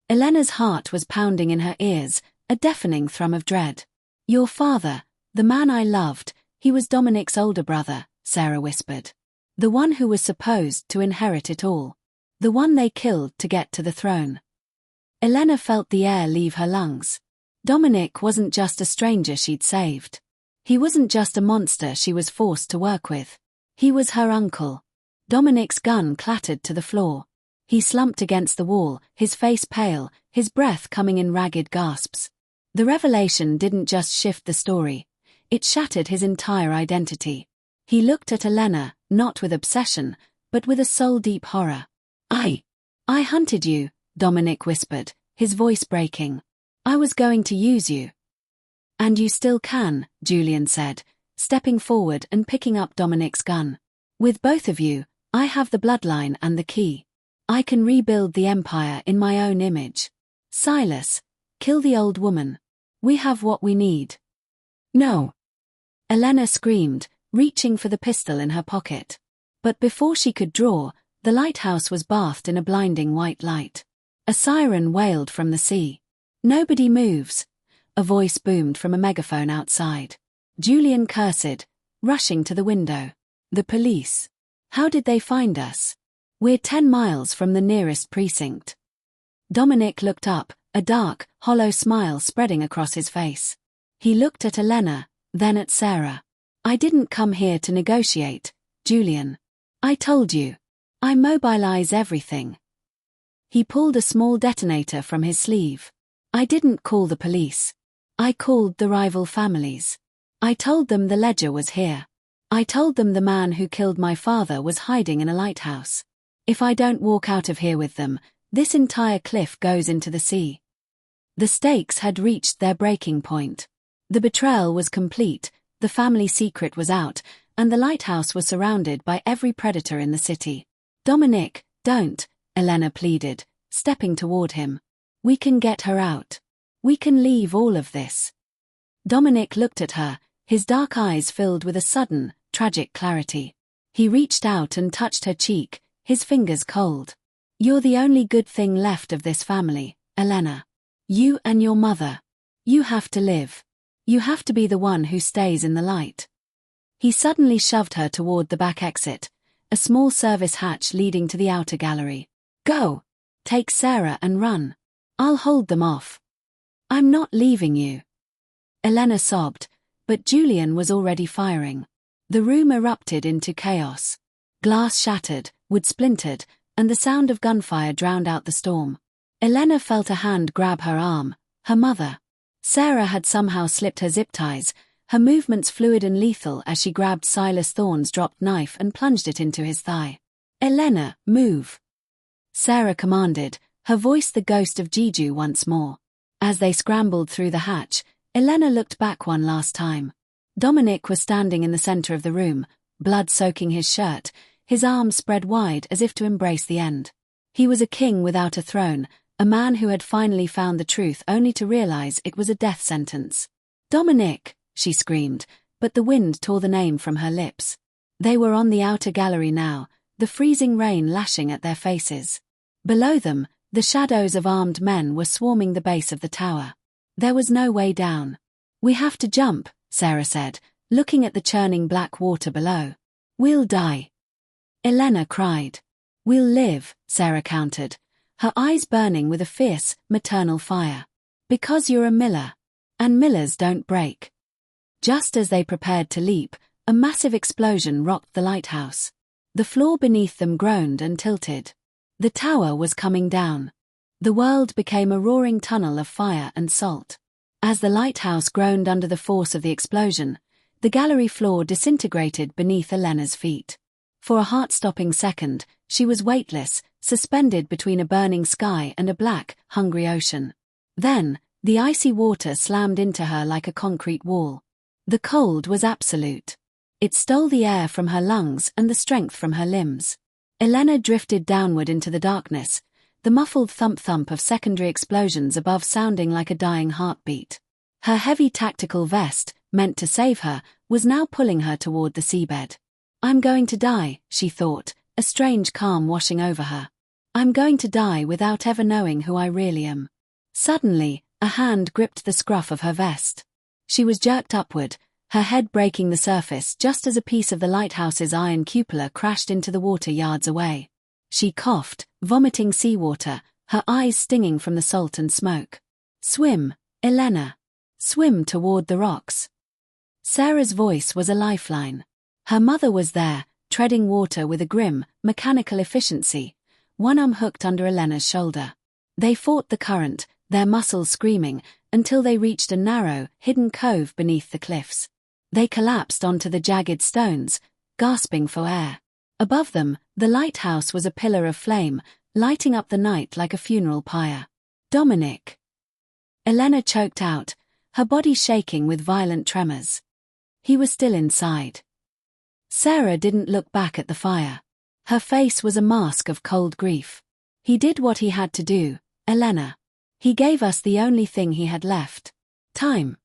S1: Elena's heart was pounding in her ears, a deafening thrum of dread. "Your father, the man I loved, he was Dominic's older brother," Sarah whispered. "The one who was supposed to inherit it all. The one they killed to get to the throne." Elena felt the air leave her lungs. Dominic wasn't just a stranger she'd saved. He wasn't just a monster she was forced to work with. He was her uncle. Dominic's gun clattered to the floor. He slumped against the wall, his face pale, his breath coming in ragged gasps. The revelation didn't just shift the story. It shattered his entire identity. He looked at Elena, not with obsession, but with a soul-deep horror. I hunted you," Dominic whispered, his voice breaking. "I was going to use you." "And you still can," Julian said, stepping forward and picking up Dominic's gun. "With both of you, I have the bloodline and the key. I can rebuild the empire in my own image. Silas, kill the old woman. We have what we need." "No!" Elena screamed, reaching for the pistol in her pocket. But before she could draw, the lighthouse was bathed in a blinding white light. A siren wailed from the sea. "Nobody moves," a voice boomed from a megaphone outside. Julian cursed, rushing to the window. The police. How did they find us? We're 10 miles from the nearest precinct. Dominic looked up, a dark, hollow smile spreading across his face. He looked at Elena, then at Sarah. I didn't come here to negotiate, Julian. I told you. I mobilize everything. He pulled a small detonator from his sleeve. I didn't call the police. I called the rival families. I told them the ledger was here. I told them the man who killed my father was hiding in a lighthouse. If I don't walk out of here with them, this entire cliff goes into the sea. The stakes had reached their breaking point. The betrayal was complete, the family secret was out, and the lighthouse was surrounded by every predator in the city. Dominic, don't, Elena pleaded, stepping toward him. We can get her out. We can leave all of this. Dominic looked at her, his dark eyes filled with a sudden, tragic clarity. He reached out and touched her cheek, his fingers cold. You're the only good thing left of this family, Elena. You and your mother. You have to live. You have to be the one who stays in the light. He suddenly shoved her toward the back exit, a small service hatch leading to the outer gallery. Go! Take Sarah and run. I'll hold them off. I'm not leaving you. Elena sobbed, but Julian was already firing. The room erupted into chaos. Glass shattered, wood splintered, and the sound of gunfire drowned out the storm. Elena felt a hand grab her arm, her mother. Sarah had somehow slipped her zip ties, her movements fluid and lethal as she grabbed Silas Thorne's dropped knife and plunged it into his thigh. Elena, move! Sarah commanded, her voice the ghost of Jeju once more. As they scrambled through the hatch, Elena looked back one last time. Dominic was standing in the center of the room, blood soaking his shirt, his arms spread wide as if to embrace the end. He was a king without a throne, a man who had finally found the truth only to realize it was a death sentence. Dominic, she screamed, but the wind tore the name from her lips. They were on the outer gallery now, the freezing rain lashing at their faces. Below them, the shadows of armed men were swarming the base of the tower. There was no way down. We have to jump, Sarah said, looking at the churning black water below. We'll die. Elena cried. We'll live, Sarah countered, her eyes burning with a fierce, maternal fire. Because you're a miller. And millers don't break. Just as they prepared to leap, a massive explosion rocked the lighthouse. The floor beneath them groaned and tilted. The tower was coming down. The world became a roaring tunnel of fire and salt. As the lighthouse groaned under the force of the explosion, the gallery floor disintegrated beneath Elena's feet. For a heart-stopping second, she was weightless, suspended between a burning sky and a black, hungry ocean. Then, the icy water slammed into her like a concrete wall. The cold was absolute. It stole the air from her lungs and the strength from her limbs. Elena drifted downward into the darkness, the muffled thump-thump of secondary explosions above sounding like a dying heartbeat. Her heavy tactical vest, meant to save her, was now pulling her toward the seabed. I'm going to die, she thought, a strange calm washing over her. I'm going to die without ever knowing who I really am. Suddenly, a hand gripped the scruff of her vest. She was jerked upward, her head breaking the surface just as a piece of the lighthouse's iron cupola crashed into the water yards away. She coughed, vomiting seawater, her eyes stinging from the salt and smoke. Swim, Elena. Swim toward the rocks. Sarah's voice was a lifeline. Her mother was there, treading water with a grim, mechanical efficiency, one arm hooked under Elena's shoulder. They fought the current, their muscles screaming, until they reached a narrow, hidden cove beneath the cliffs. They collapsed onto the jagged stones, gasping for air. Above them, the lighthouse was a pillar of flame, lighting up the night like a funeral pyre. Dominic. Elena choked out, her body shaking with violent tremors. He was still inside. Sarah didn't look back at the fire. Her face was a mask of cold grief. He did what he had to do, Elena. He gave us the only thing he had left. Time.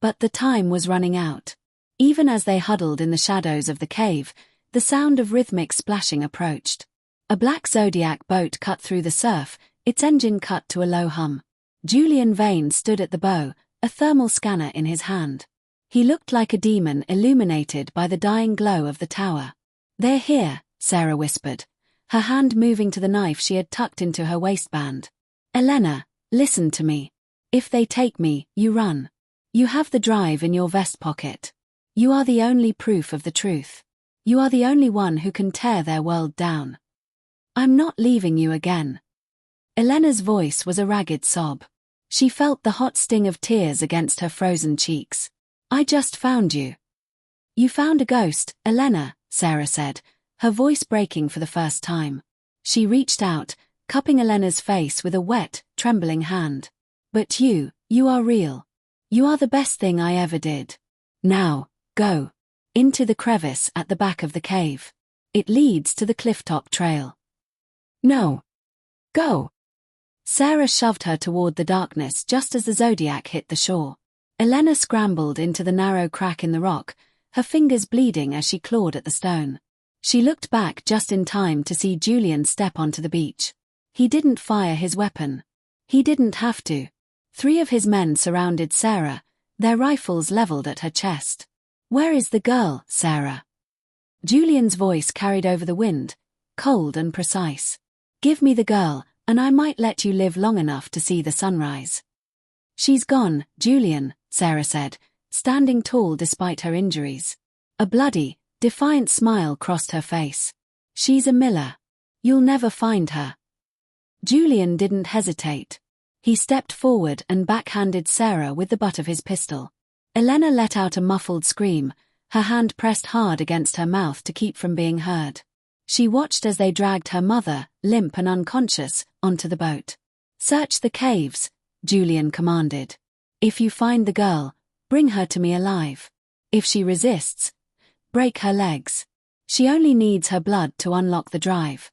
S1: But the time was running out. Even as they huddled in the shadows of the cave, the sound of rhythmic splashing approached. A black Zodiac boat cut through the surf, its engine cut to a low hum. Julian Vane stood at the bow, a thermal scanner in his hand. He looked like a demon illuminated by the dying glow of the tower. "They're here," Sarah whispered, her hand moving to the knife she had tucked into her waistband. "Elena, listen to me. If they take me, you run. You have the drive in your vest pocket. You are the only proof of the truth. You are the only one who can tear their world down. I'm not leaving you again." Elena's voice was a ragged sob. She felt the hot sting of tears against her frozen cheeks. "I just found you." "You found a ghost, Elena," Sarah said, her voice breaking for the first time. She reached out, cupping Elena's face with a wet, trembling hand. "But you are real. You are the best thing I ever did. Now, go. Into the crevice at the back of the cave. It leads to the clifftop trail." "No. Go." Sarah shoved her toward the darkness just as the Zodiac hit the shore. Elena scrambled into the narrow crack in the rock, her fingers bleeding as she clawed at the stone. She looked back just in time to see Julian step onto the beach. He didn't fire his weapon. He didn't have to. 3 of his men surrounded Sarah, their rifles leveled at her chest. "Where is the girl, Sarah?" Julian's voice carried over the wind, cold and precise. "Give me the girl, and I might let you live long enough to see the sunrise." "She's gone, Julian," Sarah said, standing tall despite her injuries. A bloody, defiant smile crossed her face. "She's a Miller. You'll never find her." Julian didn't hesitate. He stepped forward and backhanded Sarah with the butt of his pistol. Elena let out a muffled scream, her hand pressed hard against her mouth to keep from being heard. She watched as they dragged her mother, limp and unconscious, onto the boat. "Search the caves," Julian commanded. "If you find the girl, bring her to me alive. If she resists, break her legs. She only needs her blood to unlock the drive."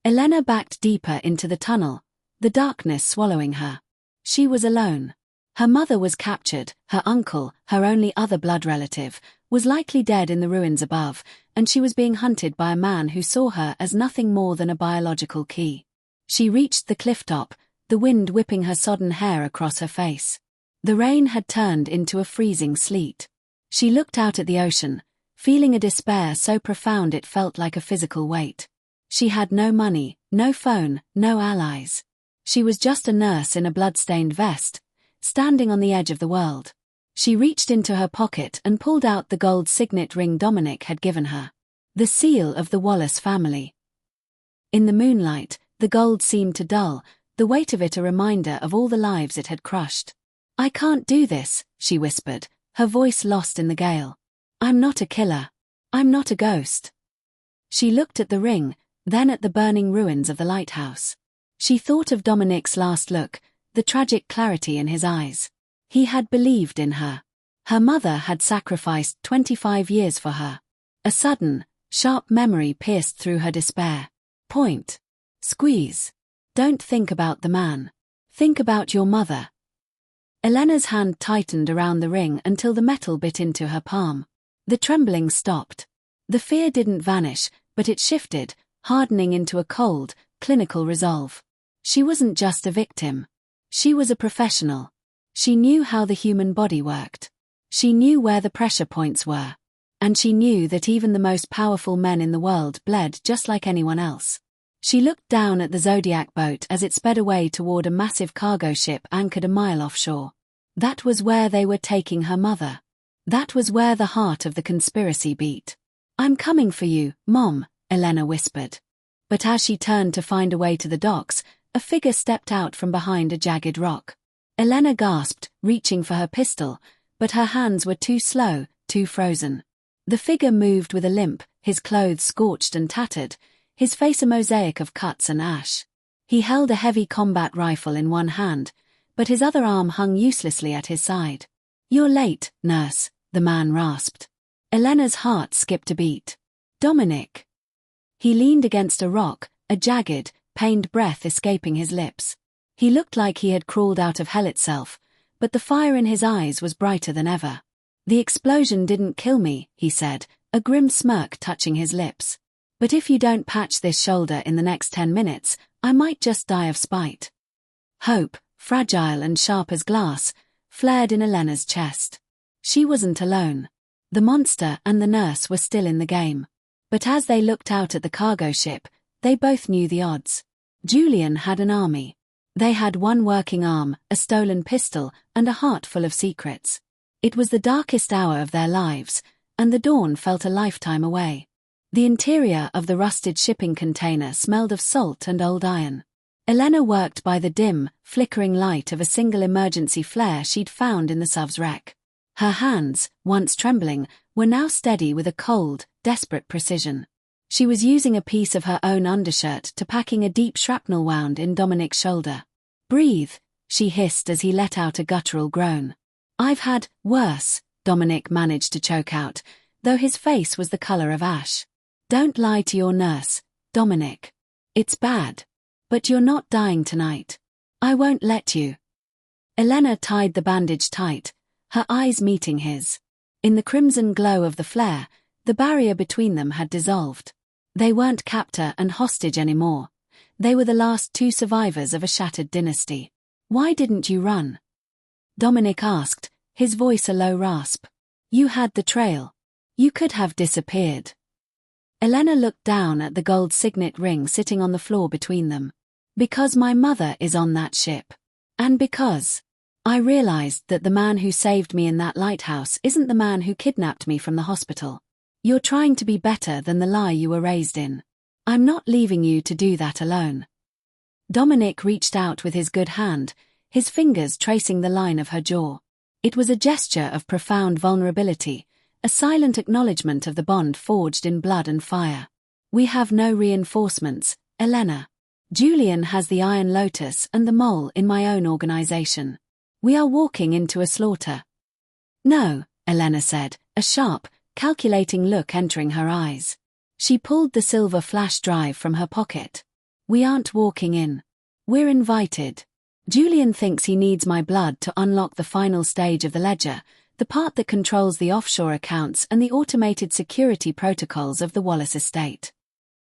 S1: Elena backed deeper into the tunnel, the darkness swallowing her. She was alone. Her mother was captured, her uncle, her only other blood relative, was likely dead in the ruins above, and she was being hunted by a man who saw her as nothing more than a biological key. She reached the clifftop, the wind whipping her sodden hair across her face. The rain had turned into a freezing sleet. She looked out at the ocean, feeling a despair so profound it felt like a physical weight. She had no money, no phone, no allies. She was just a nurse in a blood-stained vest, standing on the edge of the world. She reached into her pocket and pulled out the gold signet ring Dominic had given her. The seal of the Wallace family. In the moonlight, the gold seemed to dull, the weight of it a reminder of all the lives it had crushed. "I can't do this," she whispered, her voice lost in the gale. "I'm not a killer. I'm not a ghost." She looked at the ring, then at the burning ruins of the lighthouse. She thought of Dominic's last look, the tragic clarity in his eyes. He had believed in her. Her mother had sacrificed 25 years for her. A sudden, sharp memory pierced through her despair. Point. Squeeze. Don't think about the man. Think about your mother. Elena's hand tightened around the ring until the metal bit into her palm. The trembling stopped. The fear didn't vanish, but it shifted, hardening into a cold, clinical resolve. She wasn't just a victim. She was a professional. She knew how the human body worked. She knew where the pressure points were. And she knew that even the most powerful men in the world bled just like anyone else. She looked down at the Zodiac boat as it sped away toward a massive cargo ship anchored a mile offshore. That was where they were taking her mother. That was where the heart of the conspiracy beat. "I'm coming for you, Mom," Elena whispered. But as she turned to find a way to the docks, a figure stepped out from behind a jagged rock. Elena gasped, reaching for her pistol, but her hands were too slow, too frozen. The figure moved with a limp, his clothes scorched and tattered, his face a mosaic of cuts and ash. He held a heavy combat rifle in one hand, but his other arm hung uselessly at his side. "You're late, nurse," the man rasped. Elena's heart skipped a beat. "Dominic." He leaned against a rock, a jagged, pained breath escaping his lips. He looked like he had crawled out of hell itself, but the fire in his eyes was brighter than ever. "The explosion didn't kill me," he said, a grim smirk touching his lips. "But if you don't patch this shoulder in the next 10 minutes, I might just die of spite." Hope, fragile and sharp as glass, flared in Elena's chest. She wasn't alone. The monster and the nurse were still in the game. But as they looked out at the cargo ship, they both knew the odds. Julian had an army. They had one working arm, a stolen pistol, and a heart full of secrets. It was the darkest hour of their lives, and the dawn felt a lifetime away. The interior of the rusted shipping container smelled of salt and old iron. Elena worked by the dim, flickering light of a single emergency flare she'd found in the SUV's wreck. Her hands, once trembling, were now steady with a cold, desperate precision. She was using a piece of her own undershirt to packing a deep shrapnel wound in Dominic's shoulder. "Breathe," she hissed as he let out a guttural groan. "I've had worse," Dominic managed to choke out, though his face was the color of ash. "Don't lie to your nurse, Dominic. It's bad. But you're not dying tonight. I won't let you." Elena tied the bandage tight, her eyes meeting his. In the crimson glow of the flare, the barrier between them had dissolved. They weren't captor and hostage anymore. They were the last two survivors of a shattered dynasty. "Why didn't you run?" Dominic asked, his voice a low rasp. "You had the trail. You could have disappeared." Elena looked down at the gold signet ring sitting on the floor between them. "Because my mother is on that ship. And because I realized that the man who saved me in that lighthouse isn't the man who kidnapped me from the hospital. You're trying to be better than the lie you were raised in. I'm not leaving you to do that alone." Dominic reached out with his good hand, his fingers tracing the line of her jaw. It was a gesture of profound vulnerability, a silent acknowledgement of the bond forged in blood and fire. "We have no reinforcements, Elena. Julian has the Iron Lotus and the Mole in my own organization. We are walking into a slaughter." "No," Elena said, a sharp, calculating look entering her eyes. She pulled the silver flash drive from her pocket. "We aren't walking in. We're invited. Julian thinks he needs my blood to unlock the final stage of the ledger, the part that controls the offshore accounts and the automated security protocols of the Wallace estate."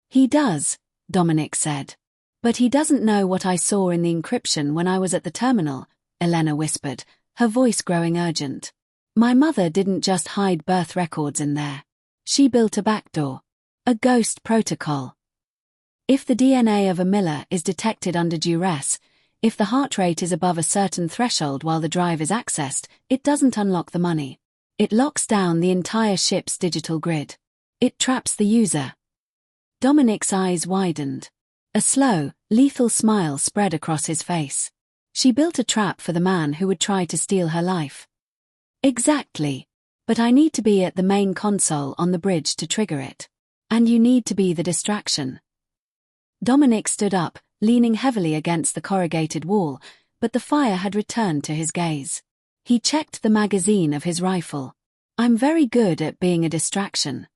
S1: "He does," Dominic said. "But he doesn't know what I saw in the encryption when I was at the terminal," Elena whispered, her voice growing urgent. "My mother didn't just hide birth records in there. She built a backdoor. A ghost protocol. If the DNA of a miller is detected under duress, if the heart rate is above a certain threshold while the drive is accessed, it doesn't unlock the money. It locks down the entire ship's digital grid. It traps the user." Dominic's eyes widened. A slow, lethal smile spread across his face. "She built a trap for the man who would try to steal her life." "Exactly. But I need to be at the main console on the bridge to trigger it. And you need to be the distraction." Dominic stood up, leaning heavily against the corrugated wall, but the fire had returned to his gaze. He checked the magazine of his rifle. "I'm very good at being a distraction."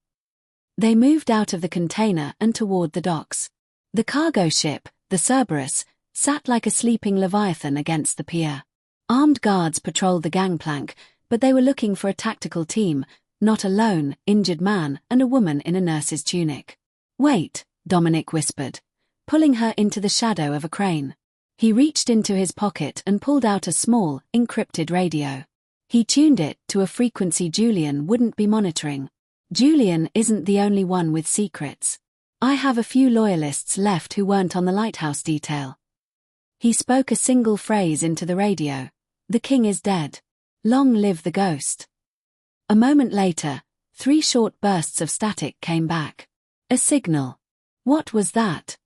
S1: They moved out of the container and toward the docks. The cargo ship, the Cerberus, sat like a sleeping leviathan against the pier. Armed guards patrolled the gangplank, but they were looking for a tactical team, not a lone, injured man and a woman in a nurse's tunic. "Wait," Dominic whispered, pulling her into the shadow of a crane. He reached into his pocket and pulled out a small, encrypted radio. He tuned it to a frequency Julian wouldn't be monitoring. "Julian isn't the only one with secrets. I have a few loyalists left who weren't on the lighthouse detail." He spoke a single phrase into the radio. "The king is dead. Long live the ghost." A moment later, 3 short bursts of static came back. A signal. "What was that?"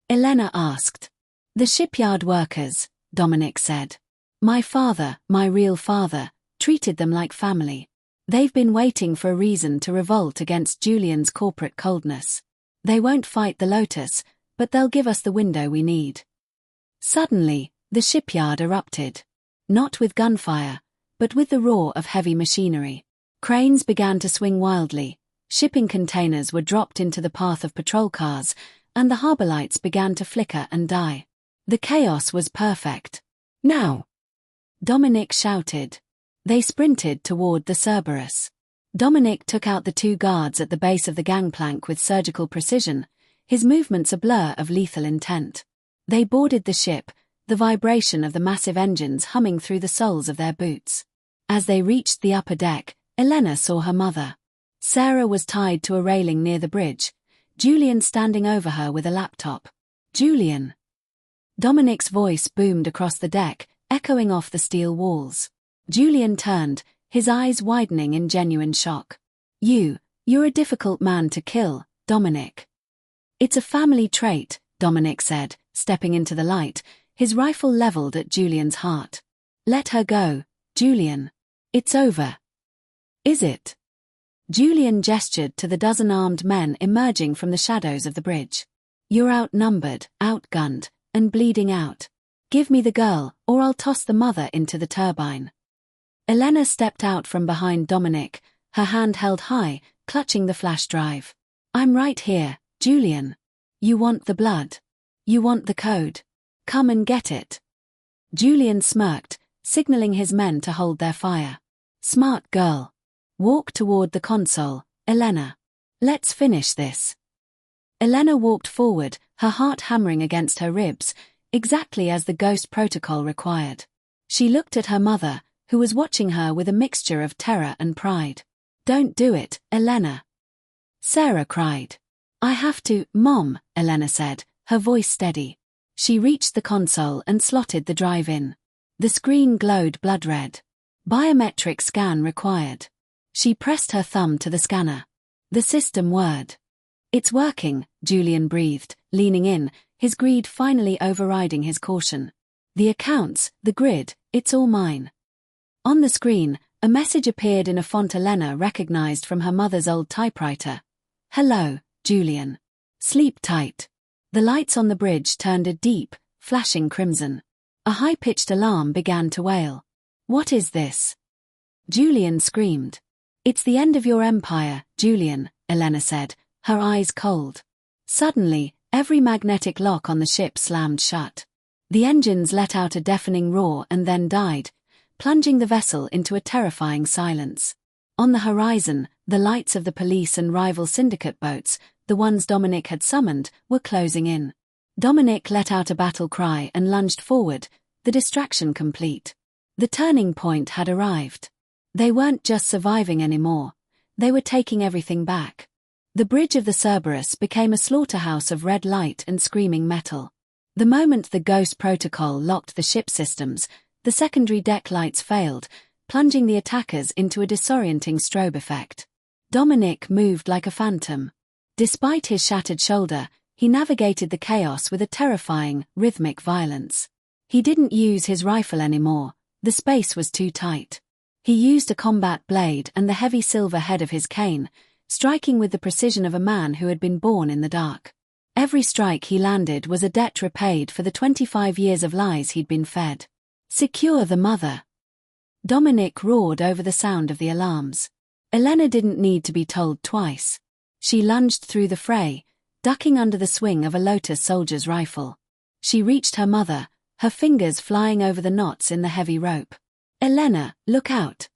S1: Elena asked. "The shipyard workers," Dominic said. "My father, my real father, treated them like family. They've been waiting for a reason to revolt against Julian's corporate coldness. They won't fight the Lotus, but they'll give us the window we need." Suddenly, the shipyard erupted. Not with gunfire, but with the roar of heavy machinery. Cranes began to swing wildly, shipping containers were dropped into the path of patrol cars, and the harbor lights began to flicker and die. The chaos was perfect. "Now!" Dominic shouted. They sprinted toward the Cerberus. Dominic took out the 2 guards at the base of the gangplank with surgical precision, his movements a blur of lethal intent. They boarded the ship, the vibration of the massive engines humming through the soles of their boots. As they reached the upper deck, Elena saw her mother. Sarah was tied to a railing near the bridge, Julian standing over her with a laptop. "Julian." Dominic's voice boomed across the deck, echoing off the steel walls. Julian turned, his eyes widening in genuine shock. You're a difficult man to kill, Dominic." "It's a family trait," Dominic said, stepping into the light, his rifle leveled at Julian's heart. "Let her go, Julian. It's over." "Is it?" Julian gestured to the dozen armed men emerging from the shadows of the bridge. "You're outnumbered, outgunned, and bleeding out. Give me the girl, or I'll toss the mother into the turbine." Elena stepped out from behind Dominic, her hand held high, clutching the flash drive. "I'm right here, Julian. You want the blood. You want the code. Come and get it." Julian smirked, signaling his men to hold their fire. "Smart girl. Walk toward the console, Elena. Let's finish this." Elena walked forward, her heart hammering against her ribs, exactly as the Ghost Protocol required. She looked at her mother, who was watching her with a mixture of terror and pride. "Don't do it, Elena." Sarah cried. "I have to, Mom," Elena said, her voice steady. She reached the console and slotted the drive in. The screen glowed blood red. "Biometric scan required." She pressed her thumb to the scanner. The system whirred. "It's working," Julian breathed, leaning in, his greed finally overriding his caution. "The accounts, the grid, it's all mine." On the screen, a message appeared in a font Elena recognized from her mother's old typewriter. "Hello, Julian. Sleep tight." The lights on the bridge turned a deep, flashing crimson. A high-pitched alarm began to wail. "What is this?" Julian screamed. "It's the end of your empire, Julian," Elena said, her eyes cold. Suddenly, every magnetic lock on the ship slammed shut. The engines let out a deafening roar and then died, plunging the vessel into a terrifying silence. On the horizon, the lights of the police and rival syndicate boats, the ones Dominic had summoned, were closing in. Dominic let out a battle cry and lunged forward, the distraction complete. The turning point had arrived. They weren't just surviving anymore. They were taking everything back. The bridge of the Cerberus became a slaughterhouse of red light and screaming metal. The moment the Ghost Protocol locked the ship systems, the secondary deck lights failed, plunging the attackers into a disorienting strobe effect. Dominic moved like a phantom. Despite his shattered shoulder, he navigated the chaos with a terrifying, rhythmic violence. He didn't use his rifle anymore, the space was too tight. He used a combat blade and the heavy silver head of his cane, striking with the precision of a man who had been born in the dark. Every strike he landed was a debt repaid for the 25 years of lies he'd been fed. "Secure the mother." Dominic roared over the sound of the alarms. Elena didn't need to be told twice. She lunged through the fray, ducking under the swing of a Lotus soldier's rifle. She reached her mother, her fingers flying over the knots in the heavy rope. "Elena, look out!"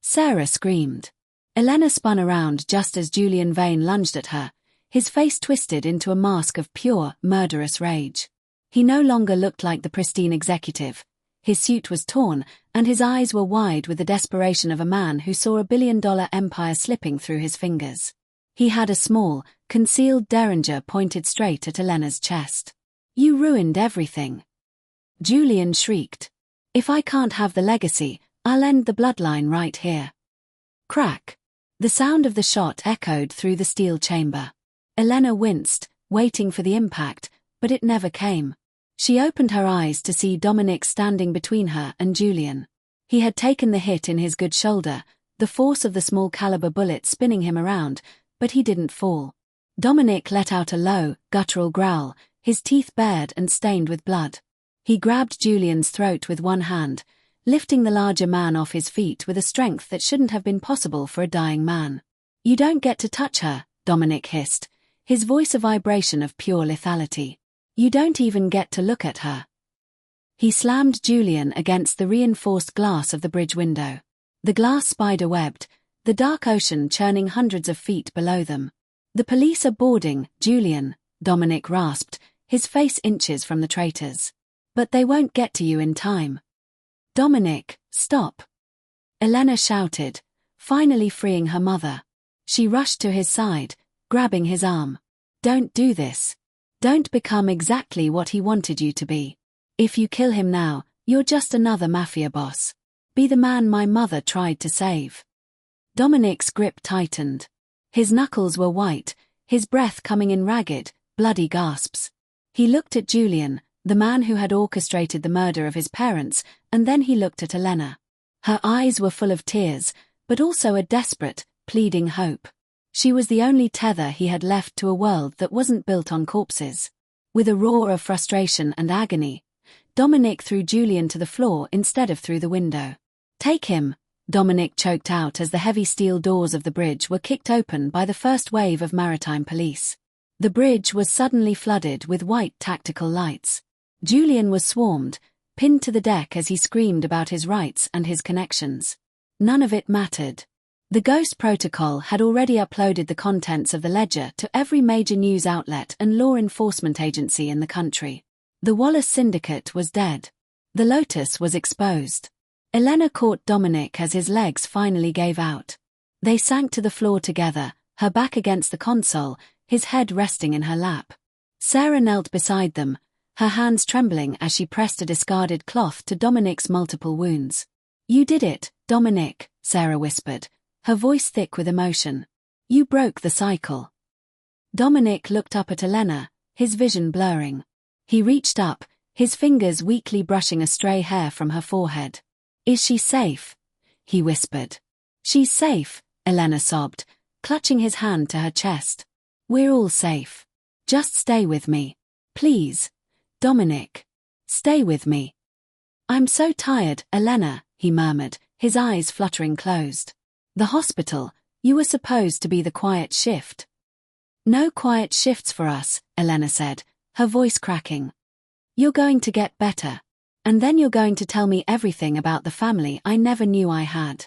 S1: Sarah screamed. Elena spun around just as Julian Vane lunged at her, his face twisted into a mask of pure, murderous rage. He no longer looked like the pristine executive. His suit was torn, and his eyes were wide with the desperation of a man who saw a billion-dollar empire slipping through his fingers. He had a small, concealed derringer pointed straight at Elena's chest. "You ruined everything." Julian shrieked. "If I can't have the legacy, I'll end the bloodline right here." Crack. The sound of the shot echoed through the steel chamber. Elena winced, waiting for the impact, but it never came. She opened her eyes to see Dominic standing between her and Julian. He had taken the hit in his good shoulder, the force of the small-caliber bullet spinning him around, but he didn't fall. Dominic let out a low, guttural growl, his teeth bared and stained with blood. He grabbed Julian's throat with one hand, lifting the larger man off his feet with a strength that shouldn't have been possible for a dying man. "You don't get to touch her," Dominic hissed, his voice a vibration of pure lethality. "You don't even get to look at her." He slammed Julian against the reinforced glass of the bridge window. The glass spider-webbed, the dark ocean churning hundreds of feet below them. "The police are boarding, Julian," Dominic rasped, his face inches from the traitors. "But they won't get to you in time." "Dominic, stop." Elena shouted, finally freeing her mother. She rushed to his side, grabbing his arm. Don't do this. Don't become exactly what he wanted you to be. If you kill him now, you're just another mafia boss. Be the man my mother tried to save. Dominic's grip tightened. His knuckles were white, his breath coming in ragged, bloody gasps. He looked at Julian, the man who had orchestrated the murder of his parents, and then he looked at Elena. Her eyes were full of tears, but also a desperate, pleading hope. She was the only tether he had left to a world that wasn't built on corpses. With a roar of frustration and agony, Dominic threw Julian to the floor instead of through the window. Take him, Dominic choked out as the heavy steel doors of the bridge were kicked open by the first wave of maritime police. The bridge was suddenly flooded with white tactical lights. Julian was swarmed, pinned to the deck as he screamed about his rights and his connections. None of it mattered. The Ghost Protocol had already uploaded the contents of the ledger to every major news outlet and law enforcement agency in the country. The Wallace syndicate was dead. The Lotus was exposed. Elena caught Dominic as his legs finally gave out. They sank to the floor together, her back against the console, his head resting in her lap. Sarah knelt beside them, her hands trembling as she pressed a discarded cloth to Dominic's multiple wounds. You did it, Dominic, Sarah whispered, her voice thick with emotion. You broke the cycle. Dominic looked up at Elena, his vision blurring. He reached up, his fingers weakly brushing a stray hair from her forehead. Is she safe? He whispered. She's safe, Elena sobbed, clutching his hand to her chest. We're all safe. Just stay with me. Please. Dominic. Stay with me. I'm so tired, Elena, he murmured, his eyes fluttering closed. The hospital, you were supposed to be the quiet shift. No quiet shifts for us, Elena said, her voice cracking. You're going to get better. And then you're going to tell me everything about the family I never knew I had.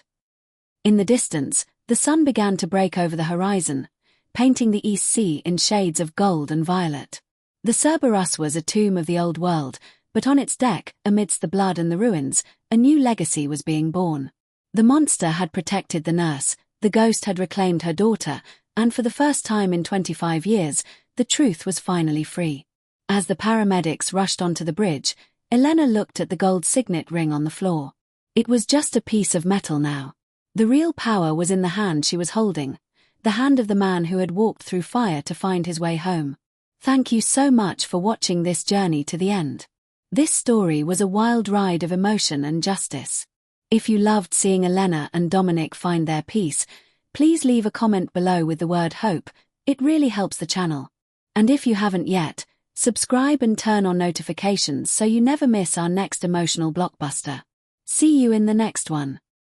S1: In the distance, the sun began to break over the horizon, painting the East Sea in shades of gold and violet. The Cerberus was a tomb of the old world, but on its deck, amidst the blood and the ruins, a new legacy was being born. The monster had protected the nurse, the ghost had reclaimed her daughter, and for the first time in 25 years, the truth was finally free. As the paramedics rushed onto the bridge, Elena looked at the gold signet ring on the floor. It was just a piece of metal now. The real power was in the hand she was holding, the hand of the man who had walked through fire to find his way home. Thank you so much for watching this journey to the end. This story was a wild ride of emotion and justice. If you loved seeing Elena and Dominic find their peace, please leave a comment below with the word hope. It really helps the channel. And if you haven't yet, subscribe and turn on notifications so you never miss our next emotional blockbuster. See you in the next one.